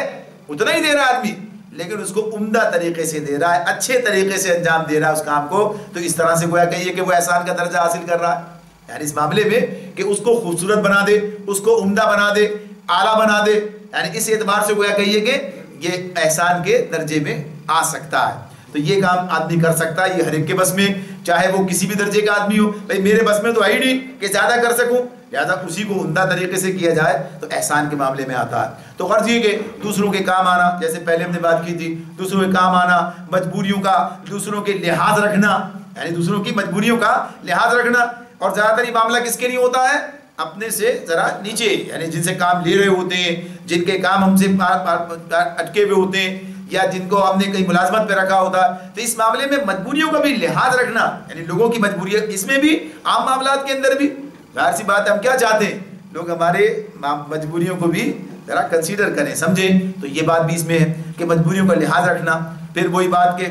اتنا ہی دے رہا ہے آدمی، لیکن اس کو عمدہ طریقے سے دے رہا ہے، اچھے طریقے سے انجام دے رہا ہے اس کام کو، تو اس طرح سے گویا کہیے کہ وہ احسان کا درجہ حاصل کر رہا ہے. یعنی اس معاملے میں کہ اس کو خوبصورت بنا دے، اس کو عمدہ بنا دے، اعلیٰ بنا دے، یعنی اس اعتبار سے گویا کہیے کہ یہ احسان کے درجے میں آ سکتا ہے. تو یہ کام آدمی کر سکتا ہے، یہ ہر ایک کے بس میں، چاہے وہ کسی بھی درجے کا آدمی ہو. بھائی میرے بس میں تو ہے ہی نہیں کہ زیادہ کر سکوں، لہٰذا اسی کو عمدہ طریقے سے کیا جائے تو احسان کے معاملے میں آتا ہے. تو غرض یہ کہ دوسروں کے کام آنا، جیسے پہلے ہم نے بات کی تھی، دوسروں کے کام آنا، مجبوریوں کا دوسروں کے لحاظ رکھنا، یعنی دوسروں کی مجبوریوں کا لحاظ رکھنا. اور زیادہ تر یہ معاملہ کس کے لیے ہوتا ہے؟ اپنے سے ذرا نیچے، یعنی جن سے کام لے رہے ہوتے ہیں، جن کے کام ہم سے اٹکے ہوئے ہوتے ہیں، یا جن کو ہم نے کہیں ملازمت پہ رکھا ہوتا ہے. تو اس معاملے میں مجبوریوں کا بھی لحاظ رکھنا، یعنی لوگوں کی مجبوریاں اس میں بھی، عام معاملات کے اندر بھی. ظاہر سی بات ہے ہم کیا چاہتے ہیں، لوگ ہمارے مجبوریوں کو بھی ذرا کنسیڈر کریں، سمجھیں. تو یہ بات بھی اس میں ہے کہ مجبوریوں کا لحاظ رکھنا. پھر وہی بات کہ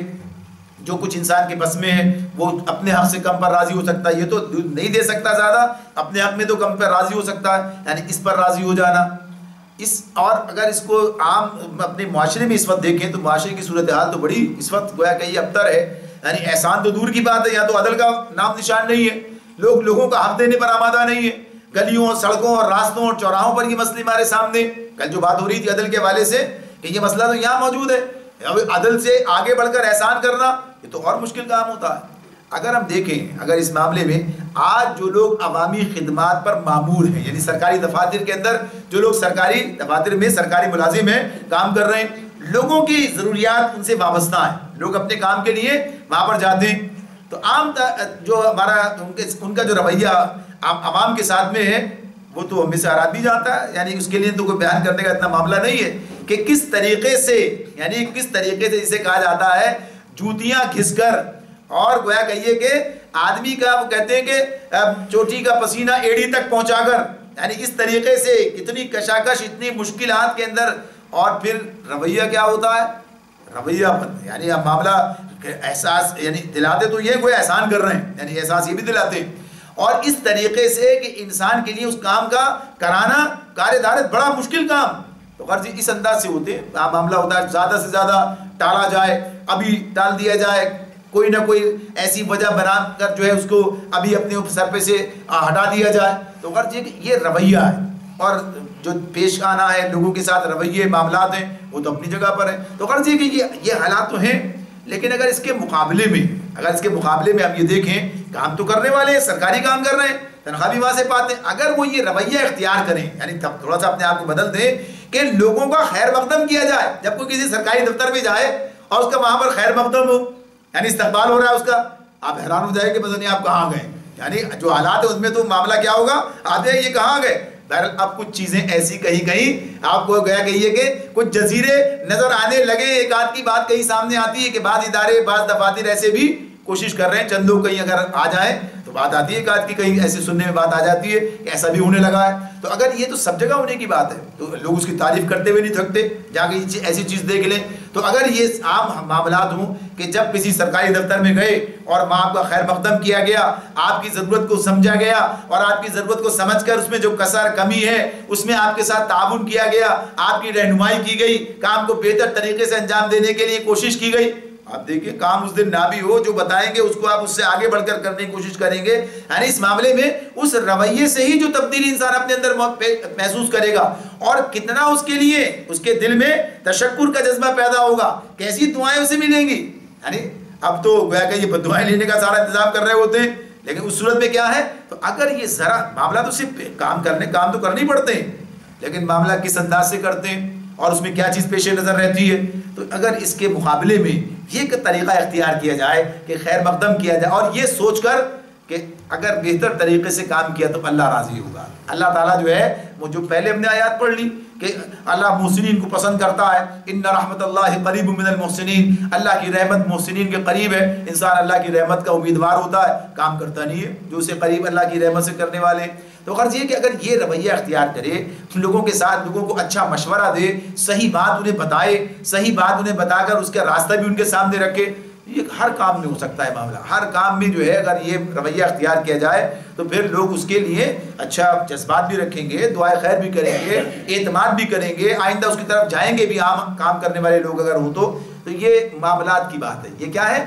جو کچھ انسان کے بس میں ہے وہ اپنے حق سے کم پر راضی ہو سکتا ہے، یہ تو نہیں دے سکتا زیادہ، اپنے حق میں تو کم پر راضی ہو سکتا ہے، یعنی اس پر راضی ہو جانا. اور اگر اس کو عام اپنے معاشرے میں اس وقت دیکھیں تو معاشرے کی صورتحال تو بڑی اس وقت گویا کہ یہ ابتر ہے. یعنی احسان تو دور کی بات ہے، یا تو عدل کا نام نشان نہیں ہے، لوگوں کا حق دینے پر آمادہ نہیں ہے. گلیوں، سڑکوں اور راستوں اور چوراہوں پر یہ مسئلے ہمارے سامنے، کل جو بات ہو رہی تھی عدل کے حوالے سے، کہ یہ مسئلہ تو یہاں موجود ہے. اب عدل سے آگے بڑھ کر احسان کرنا یہ تو اور مشکل کام ہوتا ہے. اگر ہم دیکھیں، اگر اس معاملے میں آج جو لوگ عوامی خدمات پر مامور ہیں، یعنی سرکاری دفاتر کے اندر جو لوگ سرکاری دفاتر میں سرکاری ملازم ہیں، کام کر رہے ہیں، لوگوں کی ضروریات ان سے وابستہ ہیں، لوگ اپنے کام کے لیے وہاں پر جاتے ہیں. تو عام جو ہمارا ان کا جو رویہ عوام کے ساتھ میں ہے وہ تو ہمیں سے ہر آدمی جانتا ہے، یعنی اس کے لیے تو کوئی بیان کرنے کا اتنا معاملہ نہیں ہے کہ کس طریقے سے، یعنی کس طریقے سے جسے کہا جاتا ہے جوتیاں گھس کر، اور گویا کہیے کہ آدمی کا وہ کہتے ہیں کہ چوٹی کا پسینہ ایڑی تک پہنچا کر، یعنی اس طریقے سے کتنی کشاکش، اتنی مشکلات کے اندر، اور پھر رویہ کیا ہوتا ہے؟ رویہ یعنی معاملہ احساس، یعنی دلاتے تو یہ کوئی احسان کر رہے ہیں، یعنی احساس یہ بھی دلاتے ہیں. اور اس طریقے سے کہ انسان کے لیے اس کام کا کرانا کار دارت بڑا مشکل کام. تو غرض اس انداز سے ہوتے ہیں، معاملہ ہوتا ہے زیادہ سے زیادہ ٹالا جائے، ابھی ٹال دیا جائے، کوئی نہ کوئی ایسی وجہ بنا کر جو ہے اس کو ابھی اپنے سر پہ سے ہٹا دیا جائے. تو غرض یہ رویہ ہے، اور جو پیش آنا ہے لوگوں کے ساتھ رویے معاملات ہیں وہ تو اپنی جگہ پر ہیں. تو غرض یہ کہ یہ حالات تو ہیں، لیکن اگر اس کے مقابلے میں ہم یہ دیکھیں کہ ہم تو کرنے والے ہیں، سرکاری کام کر رہے ہیں، تنخواہ بھی وہاں سے پاتے ہیں، اگر وہ یہ رویہ اختیار کریں، یعنی تھوڑا سا اپنے آپ کو بدل دیں کہ لوگوں کا خیر مقدم کیا جائے. جب کوئی کسی سرکاری دفتر میں جائے اور اس کا وہاں پر خیر مقدم ہو، یعنی استقبال ہو رہا ہے اس کا، آپ حیران ہو جائے کہ پتہ نہیں آپ کہاں گئے، یعنی جو حالات ہیں اس میں تو معاملہ کیا ہوگا، آتے ہیں یہ کہاں گئے. بہرحال اب کچھ چیزیں ایسی کہیں آپ کو گیا کہیے کہ کچھ جزیرے نظر آنے لگے. ایک آدھ کی بات کہیں سامنے آتی ہے کہ بعض ادارے، بعض دفاتر ایسے بھی کوشش کر رہے ہیں، چند لوگ کہیں اگر آ جائیں تو بات آتی ہے، ایک آدھ کی کہیں ایسے سننے میں بات آ جاتی ہے کہ ایسا بھی ہونے لگا ہے. تو اگر یہ تو سب جگہ ہونے کی بات ہے تو لوگ اس کی تعریف کرتے ہوئے نہیں تھکتے، جا کے ایسی چیز دیکھ لیں. تو اگر یہ عام معاملات ہوں کہ جب کسی سرکاری دفتر میں گئے اور وہاں آپ کا خیر مقدم کیا گیا، آپ کی ضرورت کو سمجھا گیا، اور آپ کی ضرورت کو سمجھ کر اس میں جو کسر کمی ہے اس میں آپ کے ساتھ تعاون کیا گیا، آپ کی رہنمائی کی گئی، کام کو بہتر طریقے سے انجام دینے کے لیے کوشش کی گئی. آپ دیکھیں کام اس دن نہ بھی ہو، جو بتائیں گے اس کو آپ اس سے آگے بڑھ کر کرنے کی کوشش کریں گے. یعنی اس معاملے میں اس رویے سے ہی جو تبدیلی انسان اپنے اندر محسوس کرے گا، اور کتنا اس کے لیے اس کے دل میں تشکر کا جذبہ پیدا ہوگا، کیسی دعائیں اسے ملیں گی. یعنی اب تو گویا کہ یہ بد دعائیں لینے کا سارا انتظام کر رہے ہوتے ہیں لیکن اس صورت میں کیا ہے، تو اگر یہ ذرا معاملہ تو صرف کام تو کرنے پڑتے ہیں، لیکن معاملہ کس انداز سے کرتے ہیں اور اس میں کیا چیز پیش نظر رہتی ہے، تو اگر اس کے مقابلے میں یہ طریقہ اختیار کیا جائے کہ خیر مقدم کیا جائے اور یہ سوچ کر کہ اگر بہتر طریقے سے کام کیا تو اللہ راضی ہوگا. اللہ تعالیٰ جو ہے وہ جو پہلے ہم نے آیات پڑھ لی کہ اللہ محسنین کو پسند کرتا ہے، ان رحمت اللہ قریب من المحسنین، اللہ کی رحمت محسنین کے قریب ہے. انسان اللہ کی رحمت کا امیدوار ہوتا ہے، کام کرتا نہیں ہے جو اسے قریب اللہ کی رحمت سے کرنے والے. تو غرض یہ کہ اگر یہ رویہ اختیار کرے، لوگوں کے ساتھ لوگوں کو اچھا مشورہ دے، صحیح بات انہیں بتائے، صحیح بات انہیں بتا کر اس کا راستہ بھی ان کے سامنے رکھے، یہ ہر کام میں ہو سکتا ہے معاملہ. ہر کام میں جو ہے اگر یہ رویہ اختیار کیا جائے تو پھر لوگ اس کے لیے اچھا جذبات بھی رکھیں گے، دعائے خیر بھی کریں گے، اعتماد بھی کریں گے، آئندہ اس کی طرف جائیں گے بھی. عام کام کرنے والے لوگ اگر ہوں تو یہ معاملات کی بات ہے. یہ کیا ہے؟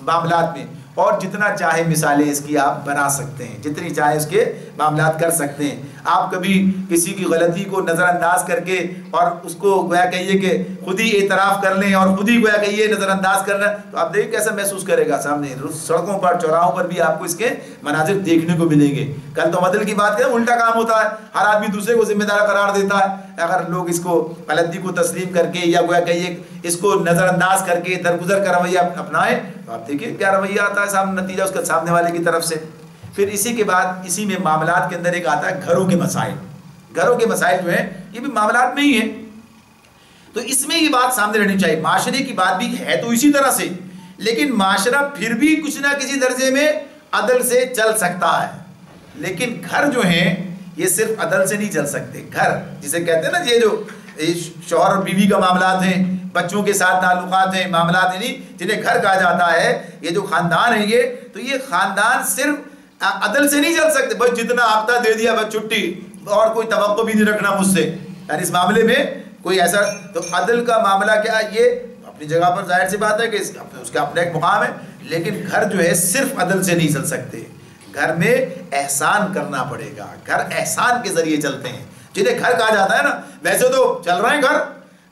معاملات میں. اور جتنا چاہے مثالیں اس کی آپ بنا سکتے ہیں، جتنی چاہے اس کے معاملات کر سکتے ہیں. آپ کبھی کسی کی غلطی کو نظر انداز کر کے اور اس کو گویا کہیے کہ خود ہی اعتراف کر لیں اور خود ہی گویا کہیے نظر انداز کرنا، تو آپ دیکھیں کیسا محسوس کرے گا سامنے. سڑکوں پر چوراہوں پر بھی آپ کو اس کے مناظر دیکھنے کو ملیں گے. کل تو عدل کی بات کریں، الٹا کام ہوتا ہے، ہر آدمی دوسرے کو ذمہ دار قرار دیتا ہے. اگر لوگ اس کو غلطی کو تسلیم کر کے یا گویا کہیے اس کو نظر انداز کر کے درگزر کا رویہ اپنائیں تو آپ دیکھیں کیا رویہ آتا ہے سامنے، نتیجہ اس کا سامنے والے کی طرف سے. پھر اسی کے بعد اسی میں معاملات کے اندر ایک آتا ہے گھروں کے مسائل. گھروں کے مسائل جو ہیں یہ بھی معاملات میں ہی ہیں، تو اس میں یہ بات سامنے رہنی چاہیے. معاشرے کی بات بھی ہے تو اسی طرح سے، لیکن معاشرہ پھر بھی کچھ نہ کسی درجے میں عدل سے چل سکتا ہے. لیکن گھر جو ہیں یہ صرف عدل سے نہیں چل سکتے. گھر جسے کہتے ہیں نا، یہ جو شوہر اور بیوی کا معاملات ہیں، بچوں کے ساتھ تعلقات ہیں، معاملات ہیں جنہیں گھر کہا جاتا ہے، یہ جو خاندان ہے یہ خاندان صرف عدل سے نہیں چل سکتے. بس جتنا ہفتہ دے دیا بس چھٹی، اور کوئی توقع بھی نہیں رکھنا مجھ سے، یعنی اس معاملے میں کوئی ایسا. تو عدل کا معاملہ کیا ہے؟ یہ اپنی جگہ پر ظاہر سی بات ہے کہ اس کا اپنا ایک مقام ہے، لیکن گھر جو ہے صرف عدل سے نہیں چل سکتے. گھر میں احسان کرنا پڑے گا. گھر احسان کے ذریعے چلتے ہیں، جنہیں گھر کہا جاتا ہے نا. ویسے تو چل رہے ہیں گھر،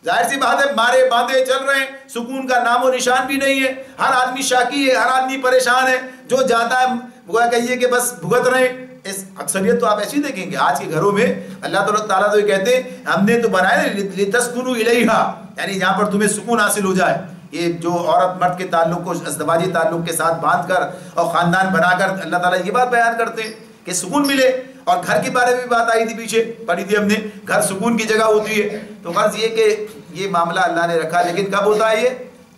ظاہر سی بات ہے، مارے باندھے چل رہے ہیں، سکون کا نام و نشان بھی نہیں ہے. ہر آدمی شاکی ہے، ہر آدمی پریشان ہے، جو جاتا ہے وہ کہیے کہ بس بھگت رہے ہیں. اس اکثریت تو آپ ایسی دیکھیں گے آج کے گھروں میں. اللہ تعالیٰ تو یہ کہتے ہیں ہم نے تو بنایا لتسکنوا الیہا، یعنی جہاں پر تمہیں سکون حاصل ہو جائے. یہ جو عورت مرد کے تعلق کو ازدواجی تعلق کے ساتھ باندھ کر اور خاندان بنا کر اللہ تعالیٰ یہ بات بیان کرتے ہیں کہ سکون ملے. اور گھر کے بارے میں بھی بات آئی تھی، پیچھے پڑھی تھی ہم نے، گھر سکون کی جگہ ہوتی ہے. تو غرض یہ کہ یہ معاملہ اللہ نے رکھا، لیکن کب ہوتا ہے یہ؟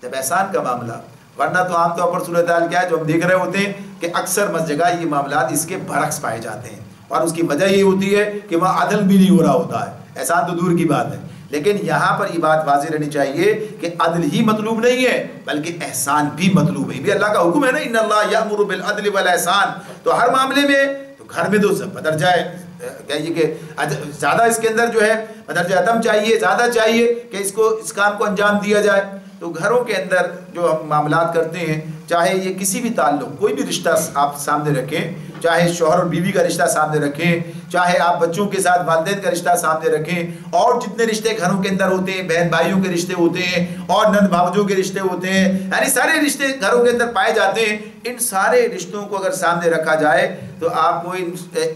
جب احسان کا معاملہ. ورنہ تو عام طور پر صورتحال کیا ہے جو ہم دیکھ رہے ہوتے ہیں کہ اکثر جگہ یہ معاملات اس کے برعکس پائے جاتے ہیں، اور اس کی وجہ یہ ہوتی ہے کہ وہاں عدل بھی نہیں ہو رہا ہوتا ہے. احسان تو دور کی بات ہے، لیکن یہاں پر یہ بات واضح رہنی چاہیے کہ عدل ہی مطلوب نہیں ہے بلکہ احسان بھی مطلوب ہے. یہ بھی اللہ کا حکم ہے نا، ان اللہ یامر بالعدل والاحسان. تو ہر معاملے میں تو گھر میں تو بدرجہ کہیے کہ زیادہ اس کے اندر جو ہے بدرجہ عدم چاہیے، زیادہ چاہیے کہ اس کام کو انجام دیا جائے. تو گھروں کے اندر جو ہم معاملات کرتے ہیں، چاہے یہ کسی بھی تعلق کوئی بھی رشتہ آپ سامنے رکھیں، چاہے شوہر اور بیوی کا رشتہ سامنے رکھیں، چاہے آپ بچوں کے ساتھ والدین کا رشتہ سامنے رکھیں، اور جتنے رشتے گھروں کے اندر ہوتے ہیں، بہن بھائیوں کے رشتے ہوتے ہیں اور نند بھاوجوں کے رشتے ہوتے ہیں، یعنی سارے رشتے گھروں کے اندر پائے جاتے ہیں. ان سارے رشتوں کو اگر سامنے رکھا جائے تو آپ کو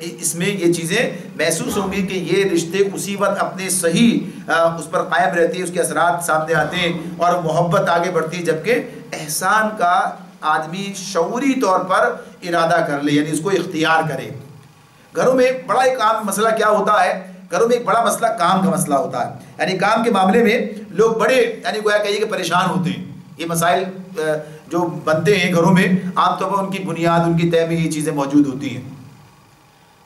اس میں یہ چیزیں محسوس ہوں گی کہ یہ رشتے اسی وقت اپنے صحیح اس پر قائم رہتی ہے، اس کے اثرات سامنے آتے ہیں اور محبت آگے بڑھتی ہے. جبکہ احسان کا آدمی شعوری طور پر ارادہ کر لے، یعنی اس کو اختیار کرے. گھروں میں بڑا ایک عام مسئلہ کیا ہوتا ہے؟ گھروں میں ایک بڑا مسئلہ کام کا مسئلہ ہوتا ہے. یعنی کام کے معاملے میں لوگ بڑے یعنی گویا کہیے کہ پریشان ہوتے ہیں. یہ مسائل جو بنتے ہیں گھروں میں عام طور پر ان کی بنیاد، ان کی طے میں یہ چیزیں موجود ہوتی ہیں.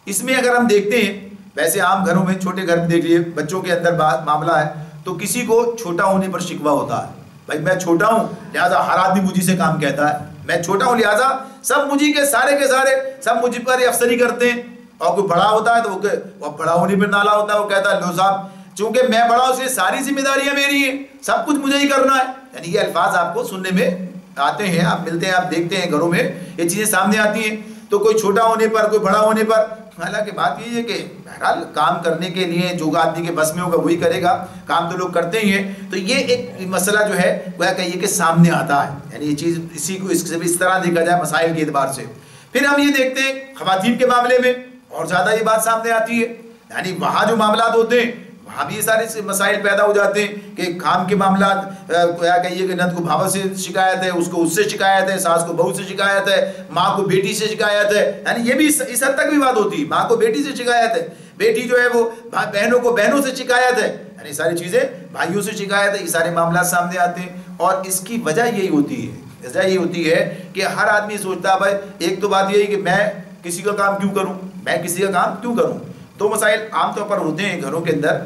اس میں اگر ہم دیکھتے ہیں ویسے عام گھروں میں، چھوٹے گھر میں دیکھ لیے، بچوں کے اندر معاملہ ہے تو کسی کو چھوٹا ہونے پر شکوہ ہوتا ہے. بھائی میں چھوٹا ہوں لہٰذا ہر آدمی مجھے سے کام کہتا ہے، میں چھوٹا ہوں لہٰذا سب مجھے کے سارے سب مجھے پر افسری کرتے ہیں. اور کوئی بڑا ہوتا ہے تو وہ بڑا ہونے پر نالا ہوتا ہے، وہ کہتا ہے لو صاحب چونکہ میں بڑا ہوں اس لیے ساری ذمہ داریاں میری ہیں، سب کچھ مجھے ہی کرنا ہے. یعنی یہ الفاظ آپ کو سننے میں آتے ہیں، آپ ملتے ہیں، آپ دیکھتے ہیں گھروں میں یہ چیزیں سامنے آتی ہیں. تو کوئی چھوٹا ہونے پر، کوئی بڑا ہونے پر، حالانکہ بات یہ ہے کہ بہرحال کام کرنے کے لیے جو آدمی کے بس میں ہوگا وہی کرے گا، کام تو لوگ کرتے ہی ہیں. تو یہ ایک مسئلہ جو ہے وہ کہیے کہ سامنے آتا ہے. یعنی یہ چیز اسی کو اس سے بھی اس طرح دیکھا جائے مسائل کے اعتبار سے. پھر ہم یہ دیکھتے ہیں خواتین کے معاملے میں اور زیادہ یہ بات سامنے آتی ہے، یعنی وہاں جو معاملات ہوتے ہیں وہاں بھی یہ سارے مسائل پیدا ہو جاتے ہیں کہ کام کے معاملات، کیا کہیے کہ نند کو بھاوا سے شکایت ہے، اس کو اس سے شکایت ہے، ساس کو بہو سے شکایت ہے، ماں کو بیٹی سے شکایت ہے، یعنی یہ بھی اس حد تک بھی بات ہوتی ہے، ماں کو بیٹی سے شکایت ہے، بیٹی جو ہے وہ بہنوں کو بہنوں سے شکایت ہے، یعنی ساری چیزیں بھائیوں سے شکایت ہے، یہ سارے معاملات سامنے آتے ہیں۔ اور اس کی وجہ یہی ہوتی ہے، وجہ یہ ہوتی ہے کہ ہر آدمی سوچتا ہے بھائی ایک تو بات یہی کہ میں کسی کا کام کیوں کروں، میں کسی کا کام کیوں کروں۔ دو مسائل عام طور پر ہوتے ہیں گھروں کے اندر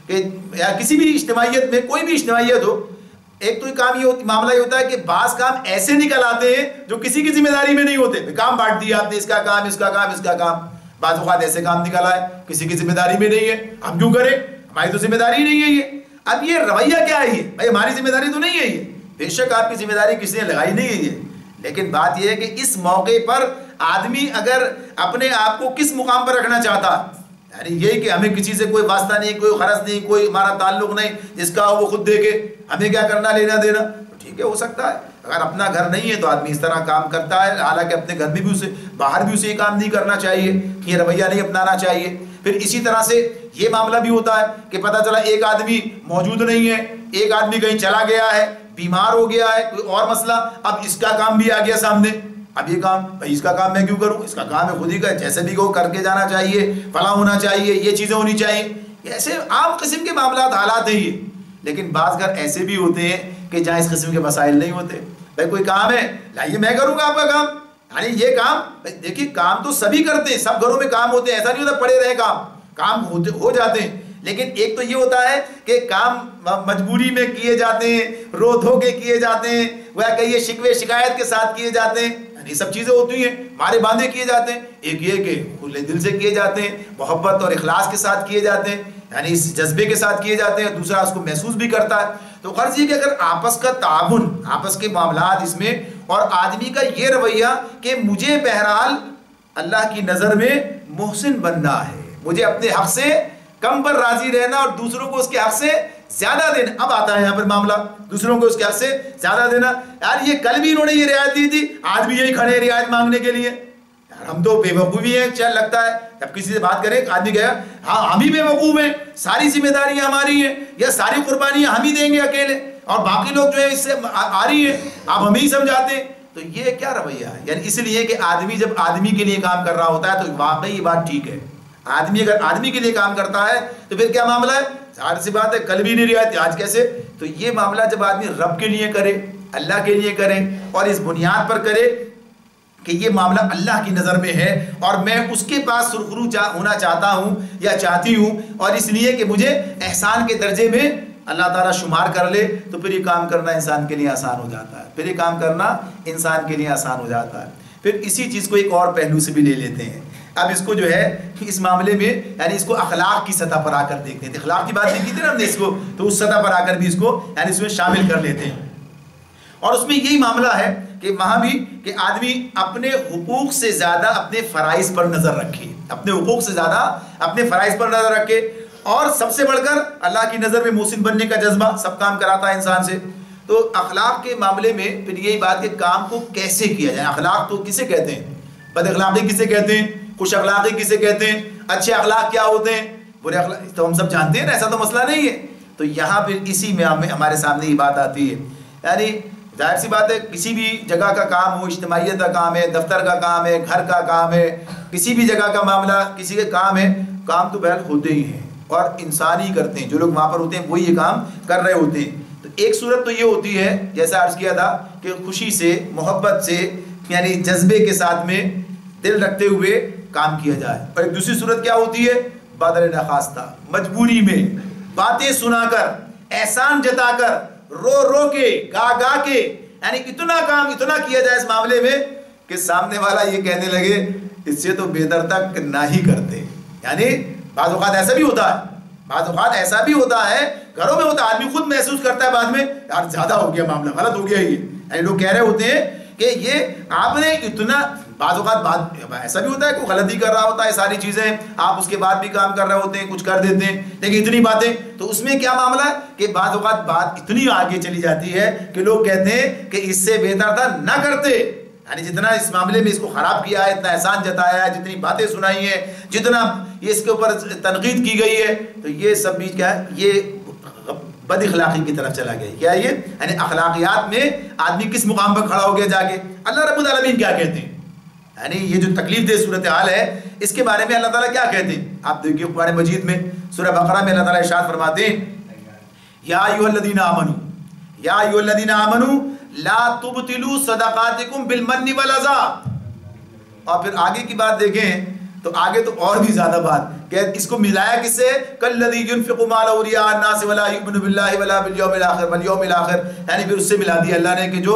کہ یا کسی بھی اجتماعیت میں، کوئی بھی اجتماعیت ہو، ایک تو کام یہ معاملہ یہ ہوتا ہے کہ بعض کام ایسے نکل آتے ہیں جو کسی کی ذمہ داری میں نہیں ہوتے، کام بانٹ دیا آپ نے، اس کا کام اس کا کام اس کا کام، بعض اوقات ایسے کام نکل آئے کسی کی ذمہ داری میں نہیں ہے، ہم کیوں کریں، ہماری تو ذمہ داری نہیں ہے یہ۔ اب یہ رویہ کیا ہے، یہ بھائی ہماری ذمہ داری تو نہیں ہے یہ، بے شک آپ کی ذمہ داری کسی نے لگائی نہیں ہے یہ، لیکن بات یہ ہے کہ اس موقع پر آدمی اگر اپنے آپ کو کس مقام پر رکھنا چاہتا، یعنی یہی کہ ہمیں کسی سے کوئی واسطہ نہیں، کوئی غرض نہیں، کوئی ہمارا تعلق نہیں، جس کا وہ خود دیکھے، ہمیں کیا کرنا لینا دینا، تو ٹھیک ہے ہو سکتا ہے۔ اگر اپنا گھر نہیں ہے تو آدمی اس طرح کام کرتا ہے، حالانکہ اپنے گھر میں بھی اسے، باہر بھی اسے یہ کام نہیں کرنا چاہیے، یہ رویہ نہیں اپنانا چاہیے۔ پھر اسی طرح سے یہ معاملہ بھی ہوتا ہے کہ پتہ چلا ایک آدمی موجود نہیں ہے، ایک آدمی کہیں چلا گیا ہے، بیمار ہو گیا ہے، کوئی اور مسئلہ، اب اس کا کام بھی آ گیا سامنے، اب یہ کام بھائی اس کا کام میں کیوں کروں، اس کا کام ہے خود ہی کا، جیسے بھی کو کر کے جانا چاہیے، فلاں ہونا چاہیے، یہ چیزیں ہونی چاہیے، ایسے عام قسم کے معاملات حالات ہیں یہ۔ لیکن بعض گھر ایسے بھی ہوتے ہیں کہ جہاں اس قسم کے مسائل نہیں ہوتے، بھائی کوئی کام ہے لائیے میں کروں گا آپ کا کام، یعنی یہ کام دیکھیے کام تو سبھی کرتے ہیں، سب گھروں میں کام ہوتے ہیں، ایسا نہیں ہوتا پڑے رہے کام ہو جاتے ہیں، لیکن ایک تو یہ ہوتا ہے کہ کام مجبوری میں کیے جاتے ہیں، رو دھو کے کیے جاتے ہیں، وہ کہیے شکوے شکایت کے ساتھ کیے جاتے ہیں، یہ سب چیزیں ہوتی ہیں، مارے باندھے کیے جاتے ہیں۔ ایک یہ کہ کھلے دل سے کیے جاتے ہیں، محبت اور اخلاص کے ساتھ کیے جاتے ہیں، یعنی اس جذبے کے ساتھ کیے جاتے ہیں، دوسرا اس کو محسوس بھی کرتا ہے۔ تو غرض یہ کہ اگر آپس کا تعاون، آپس کے معاملات اس میں، اور آدمی کا یہ رویہ کہ مجھے بہرحال اللہ کی نظر میں محسن بننا ہے، مجھے اپنے حق سے کم پر راضی رہنا اور دوسروں کو اس کے حق سے زیادہ دینا۔ اب آتا ہے یہاں پر معاملہ دوسروں کو اس کے حق سے زیادہ دینا۔ یار یہ کل بھی انہوں نے یہ رعایت دی تھی، آج بھی یہی کھڑے ہیں رعایت مانگنے کے لیے۔ یار ہم تو بے وقوفی ہیں، چل لگتا ہے جب کسی سے بات کریں آدمی کہے ہاں ہم ہی بے وقوف ہیں، ساری ذمہ داریاں ہماری ہیں، یا ساری قربانیاں ہم ہی دیں گے اکیلے، اور باقی لوگ جو ہے اس سے آ رہی ہیں، آپ ہمیں ہی سمجھاتے ہیں۔ تو یہ کیا رویہ ہے؟ یعنی اس لیے کہ آدمی جب آدمی کے لیے کام کر رہا ہوتا ہے تو واقعی یہ بات ٹھیک ہے، آدمی اگر آدمی کے لیے کام کرتا ہے تو پھر کیا معاملہ ہے؟ ظاہر سی بات ہے کل بھی نہیں رعایت آج کیسے؟ تو یہ معاملہ جب آدمی رب کے لیے کرے، اللہ کے لیے کرے، اور اس بنیاد پر کرے کہ یہ معاملہ اللہ کی نظر میں ہے اور میں اس کے پاس سرخرو ہونا چاہتا ہوں یا چاہتی ہوں، اور اس لیے کہ مجھے احسان کے درجے میں اللہ تعالیٰ شمار کر لے، تو پھر یہ کام کرنا انسان کے لیے آسان ہو جاتا ہے، پھر یہ کام کرنا انسان کے لیے آسان ہو جاتا ہے۔ پھر اسی چیز کو ایک اور پہلو سے بھی لے لیتے ہیں، اب اس کو جو ہے اس معاملے میں یعنی اس کو اخلاق کی سطح پر آ کر دیکھتے ہیں، اخلاق کی بات نہیں کی تھی نا ہم نے اس کو، تو اس سطح پر آ کر بھی اس کو یعنی اس میں شامل کر لیتے ہیں۔ اور اس میں یہی معاملہ ہے کہ وہاں بھی کہ آدمی اپنے حقوق سے زیادہ اپنے فرائض پر نظر رکھے، اپنے حقوق سے زیادہ اپنے فرائض پر نظر رکھے، اور سب سے بڑھ کر اللہ کی نظر میں محسن بننے کا جذبہ سب کام کراتا ہے انسان سے۔ تو اخلاق کے معاملے میں پھر یہی بات کہ کام کو کیسے کیا جائے، اخلاق تو کسے کہتے ہیں، بد اخلاقی کسے کہتے ہیں، خوش اخلاقی کسے کہتے ہیں، اچھے اخلاق کیا ہوتے ہیں، برے اخلاق تو ہم سب جانتے ہیں نا، ایسا تو مسئلہ نہیں ہے۔ تو یہاں پھر اسی میں ہمارے سامنے یہ بات آتی ہے، یعنی ظاہر سی بات ہے کسی بھی جگہ کا کام ہو، اجتماعیت کا کام ہے، دفتر کا کام ہے، گھر کا کام ہے، کسی بھی جگہ کا معاملہ کسی کے کام ہے، کام تو بہرحال ہوتے ہی ہیں اور انسان ہی کرتے ہیں، جو لوگ وہاں پر ہوتے ہیں وہی یہ کام کر رہے ہوتے ہیں۔ تو ایک صورت تو یہ ہوتی ہے جیسا عرض کیا تھا کہ خوشی سے، محبت سے، یعنی جذبے کے ساتھ میں دل رکھتے ہوئے کام کیا جائے، اور ایک دوسری صورت کیا ہوتی ہے، بدل نخواستہ، مجبوری میں باتیں سنا کر، احسان جتا کر، رو رو کے، گا گا کے، یعنی اتنا کام اتنا کیا جائے اس معاملے میں کہ سامنے والا یہ کہنے لگے اس سے تو بہتر تک نہ ہی کرتے۔ یعنی بعض اوقات ایسا بھی ہوتا ہے، بعض اوقات ایسا بھی ہوتا ہے، گھروں میں ہوتا ہے، آدمی خود محسوس کرتا ہے بعد میں یار زیادہ ہو گیا معاملہ، غلط ہو گیا یہ، یعنی لوگ کہہ رہے ہوتے ہیں کہ یہ آپ نے اتنا، بعض اوقات ایسا بھی ہوتا ہے کوئی غلطی کر رہا ہوتا ہے، ساری چیزیں آپ اس کے بعد بھی کام کر رہے ہوتے ہیں، کچھ کر دیتے ہیں، لیکن اتنی باتیں، تو اس میں کیا معاملہ ہے کہ بعض اوقات بات اتنی آگے چلی جاتی ہے کہ لوگ کہتے ہیں کہ اس سے بہتر تھا نہ کرتے، یعنی جتنا اس معاملے میں اس کو خراب کیا ہے، اتنا احسان جتایا ہے، جتنی باتیں سنائی ہیں، جتنا یہ اس کے اوپر تنقید کی گئی ہے، تو یہ سب بھی کیا ہے، یہ بد اخلاقی کی طرف چلا گیا. کیا یہ یعنی اخلاقیات میں آدمی کس مقام پر کھڑا ہو گیا جا کے. اللہ رب العالمین کیا کہتے ہیں، یعنی یہ جو تکلیف دہ صورتحال ہے اس کے بارے میں اللہ تعالیٰ کیا کہتے ہیں. آپ دیکھیے قرآن مجید میں سورہ بقرہ میں اللہ تعالیٰ ارشاد فرماتے ہیں یا ایھا الذین آمنوا لا تبطلوا صدقاتکم بالمن والاذی. اور پھر آگے کی بات دیکھیں تو آگے تو اور بھی زیادہ بات کہ اس کو ملایا کس سے، کالذی ینفق مالہ رئاء الناس ولا یؤمن باللہ ولا بالیوم الاخر، یعنی پھر اس سے ملا دیا اللہ نے کہ جو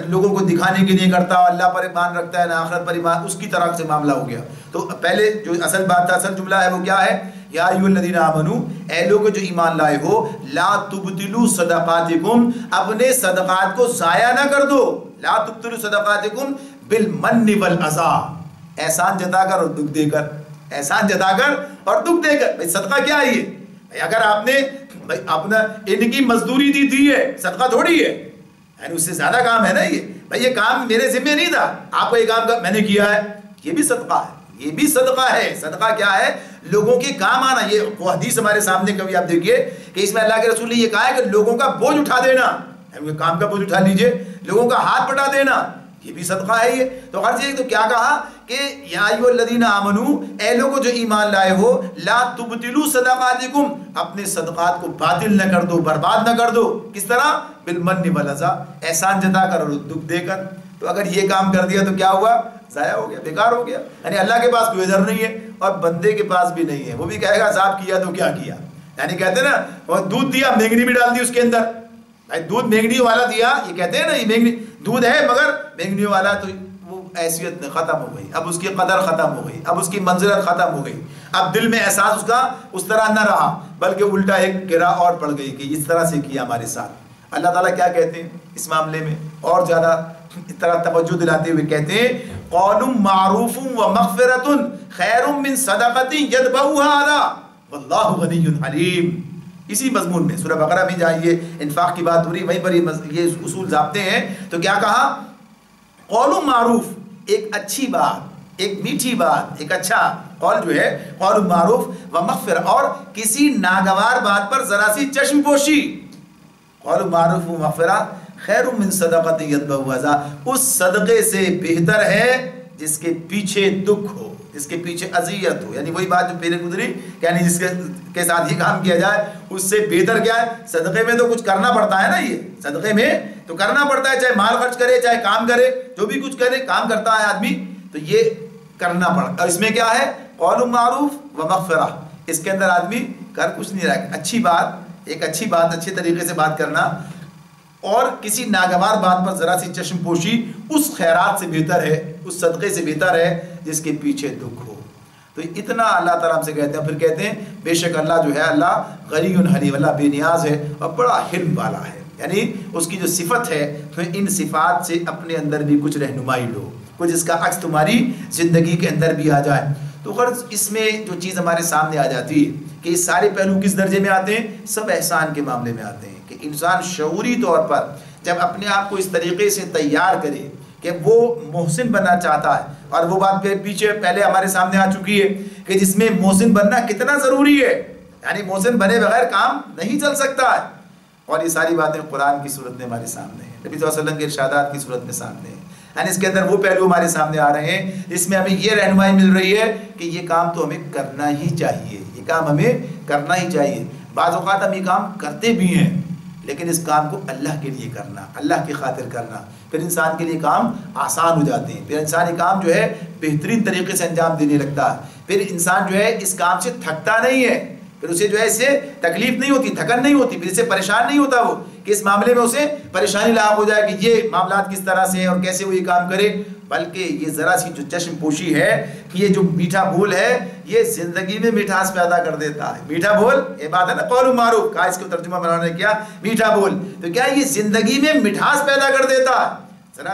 لوگوں کو دکھانے کے لیے کرتا ہے، اللہ پر ایمان رکھتا ہے نہ آخرت پر ایمان، اس کی طرح سے معاملہ ہو گیا. تو پہلے جو اصل بات تھا، اصل جملہ ہے وہ کیا ہے، یا ایھا الذین آمنوا، اے لوگو جو ایمان لائے ہو، لا تبطلوا صدقاتکم، اپنے صدقات کو ضائع نہ کر دو، لا تبطلوا صدقاتکم بالمن والاذی، احسان جتا کر اور دکھ دے کر، احسان جتا کر اور دکھ دے کر. بھائی صدقہ کیا ہے یہ، اگر آپ نے اپنا ان کی مزدوری دی ہے، صدقہ تھوڑی ہے، یعنی اس سے زیادہ کام ہے نا یہ. بھائی یہ کام میرے ذمہ نہیں تھا، آپ کو یہ کام میں نے کیا ہے، یہ بھی صدقہ ہے، یہ بھی صدقہ ہے. صدقہ کیا ہے، لوگوں کے کام آنا. یہ وہ حدیث ہمارے سامنے کبھی آپ دیکھیے کہ اس میں اللہ کے رسول نے یہ کہا ہے کہ لوگوں کا بوجھ اٹھا دینا، کام کا بوجھ اٹھا لیجئے، لوگوں کا ہاتھ بٹا دینا، یہ بھی صدقہ ہے. یہ تو ہر چیز تو کیا کہا کہ یا ایھا الذین آمنوا، اے لوگو جو ایمان لائے ہو، لا تبطلوا صدقاتکم، اپنے صدقات کو باطل نہ کر دو، برباد نہ کر دو. کس طرح، بالمن والاذی، احسان جتا کر اور دکھ دے کر. تو اگر یہ کام کر دیا تو کیا ہوا، ضائع ہو گیا، بیکار ہو گیا. یعنی اللہ کے پاس کوئی عذر نہیں ہے اور بندے کے پاس بھی نہیں ہے. وہ بھی کہے گا صاحب کیا تو کیا کیا. یعنی کہتے ہیں نا، وہ دودھ دیا مینگنی بھی ڈال دی اس کے اندر. بھائی دودھ مینگنی والا دیا، یہ کہتے ہیں نا یہ مینگنی دودھ ہے مگر مینگنی والا، تو وہ حیثیت ختم ہو گئی، اب اس کی قدر ختم ہو گئی، اب اس کی منزلت ختم ہو گئی، اب دل میں احساس اس کا اس طرح نہ رہا، بلکہ الٹا ایک گرہ اور پڑ گئی کہ اس طرح سے کیا ہمارے ساتھ. اللہ تعالیٰ کیا کہتے ہیں اس معاملے میں، اور زیادہ اس طرح توجہ دلاتے ہوئے کہتے ہیں قول معروف و مغفرۃ خیر من صدقۃ یتبعها اذی واللہ غنی حلیم. اسی مضمون میں سورہ بقرہ میں جائیے، انفاق کی بات ہو رہی، وہیں پر یہ اصول ضابطے ہیں. تو کیا کہا، قول معروف، ایک اچھی بات، ایک میٹھی بات، ایک اچھا قول جو ہے، قول معروف و مغفرہ، اور کسی ناگوار بات پر ذرا سی چشم پوشی. قول معروف و مغفرہ خیر من صدقۃ یتبعها اذی، اس صدقے سے بہتر ہے جس کے پیچھے دکھ ہو، جس کے پیچھے اذیت ہو. یعنی وہی بات جو پہلے گزری، یعنی جس کے ساتھ یہ کام کیا جائے اس سے بہتر کیا ہے. صدقے میں تو کچھ کرنا پڑتا ہے نا، یہ صدقے میں تو کرنا پڑتا ہے، چاہے مال خرچ کرے، چاہے کام کرے، جو بھی کچھ کرے، کام کرتا ہے آدمی تو یہ کرنا پڑتا ہے. اس میں کیا ہے، قول معروف و مغفرہ، اس کے اندر آدمی کر کچھ نہیں رہا، اچھی بات، ایک اچھی بات، اچھے طریقے سے بات کرنا، اور کسی ناگوار بات پر ذرا سی چشم پوشی اس خیرات سے بہتر ہے، اس صدقے سے بہتر ہے جس کے پیچھے دکھ ہو. تو اتنا اللہ تعالیٰ ہم سے کہتے ہیں. پھر کہتے ہیں بے شک اللہ جو ہے، اللہ غنی حلیم، اللہ بے نیاز ہے اور بڑا حلم والا ہے. یعنی اس کی جو صفت ہے، تو ان صفات سے اپنے اندر بھی کچھ رہنمائی لو، کچھ اس کا عکس تمہاری زندگی کے اندر بھی آ جائے. تو غرض اس میں جو چیز ہمارے سامنے آ جاتی ہے کہ یہ سارے پہلو کس درجے میں آتے ہیں، سب احسان کے معاملے میں آتے ہیں. کہ انسان شعوری طور پر جب اپنے آپ کو اس طریقے سے تیار کرے کہ وہ محسن بننا چاہتا ہے، اور وہ بات پھر پیچھے پہلے ہمارے سامنے آ چکی ہے کہ جس میں محسن بننا کتنا ضروری ہے، یعنی محسن بنے بغیر کام نہیں چل سکتا ہے. اور یہ ساری باتیں قرآن کی صورت میں ہمارے سامنے ہیں، نبی صلی اللہ علیہ وسلم کے ارشادات کی صورت میں سامنے ہیں. یعنی اس کے اندر وہ پہلو ہمارے سامنے آ رہے ہیں جس میں ہمیں یہ رہنمائی مل رہی ہے کہ یہ کام تو ہمیں کرنا ہی چاہیے، یہ کام ہمیں کرنا ہی چاہیے. بعض اوقات ہم یہ کام کرتے بھی ہیں، لیکن اس کام کو اللہ کے لیے کرنا، اللہ کی خاطر کرنا، پھر انسان کے لیے کام آسان ہو جاتے ہیں، پھر انسان یہ کام جو ہے بہترین طریقے سے انجام دینے لگتا ہے، پھر انسان جو ہے اس کام سے تھکتا نہیں ہے، پھر اسے جو ہے اس سے تکلیف نہیں ہوتی، تھکن نہیں ہوتی، پھر اس سے پریشان نہیں ہوتا وہ کہ اس معاملے میں اسے پریشانی لاحق ہو جائے کہ یہ معاملات کس طرح سے ہیں اور کیسے وہ یہ کام کرے. بلکہ یہ ذرا سی جو چشم پوشی ہے کہ یہ جو میٹھا بول ہے یہ زندگی میں مٹھاس پیدا کر دیتا ہے. میٹھا بول، یہ بات ہے نا، قول معروف کا اس کو ترجمہ مولانا نے کیا، میٹھا بول، تو کیا یہ زندگی میں مٹھاس پیدا کر دیتا ہے. ذرا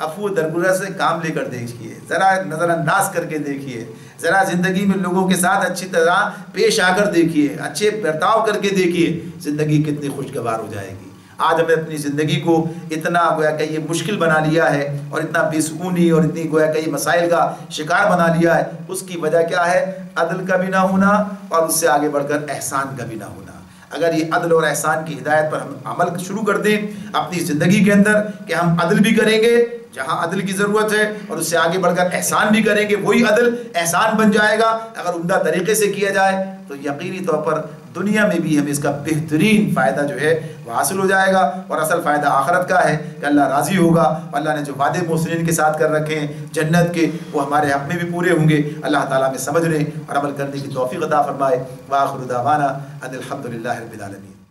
عفو درگزر سے کام لے کر دیکھیے، ذرا نظر انداز کر کے دیکھیے، ذرا زندگی میں لوگوں کے ساتھ اچھی طرح پیش آ کر دیکھیے، اچھے برتاؤ کر کے دیکھیے، زندگی کتنی خوشگوار ہو جائے گی. آج ہم نے اپنی زندگی کو اتنا گویا کہ یہ مشکل بنا لیا ہے اور اتنا بے سکونی اور اتنی گویا کہ یہ مسائل کا شکار بنا لیا ہے، اس کی وجہ کیا ہے؟ عدل کا بھی نہ ہونا اور اس سے آگے بڑھ کر احسان کا بھی نہ ہونا۔ اگر یہ عدل اور احسان کی ہدایت پر ہم عمل شروع کر دیں اپنی زندگی کے اندر کہ ہم عدل بھی کریں گے جہاں عدل کی ضرورت ہے اور اس سے آگے بڑھ کر احسان بھی کریں گے، وہی عدل احسان بن جائے گا اگر عمدہ طریقے سے کیا جائے، تو یقینی طور پر دنیا میں بھی ہمیں اس کا بہترین فائدہ جو ہے وہ حاصل ہو جائے گا، اور اصل فائدہ آخرت کا ہے کہ اللہ راضی ہوگا، اللہ نے جو وعدے محسنین کے ساتھ کر رکھے ہیں جنت کے، وہ ہمارے حق میں بھی پورے ہوں گے۔ اللہ تعالیٰ میں سمجھنے اور عمل کرنے کی توفیق عطا فرمائے۔ وآخر دعوانا ان الحمد للہ رب العالمین۔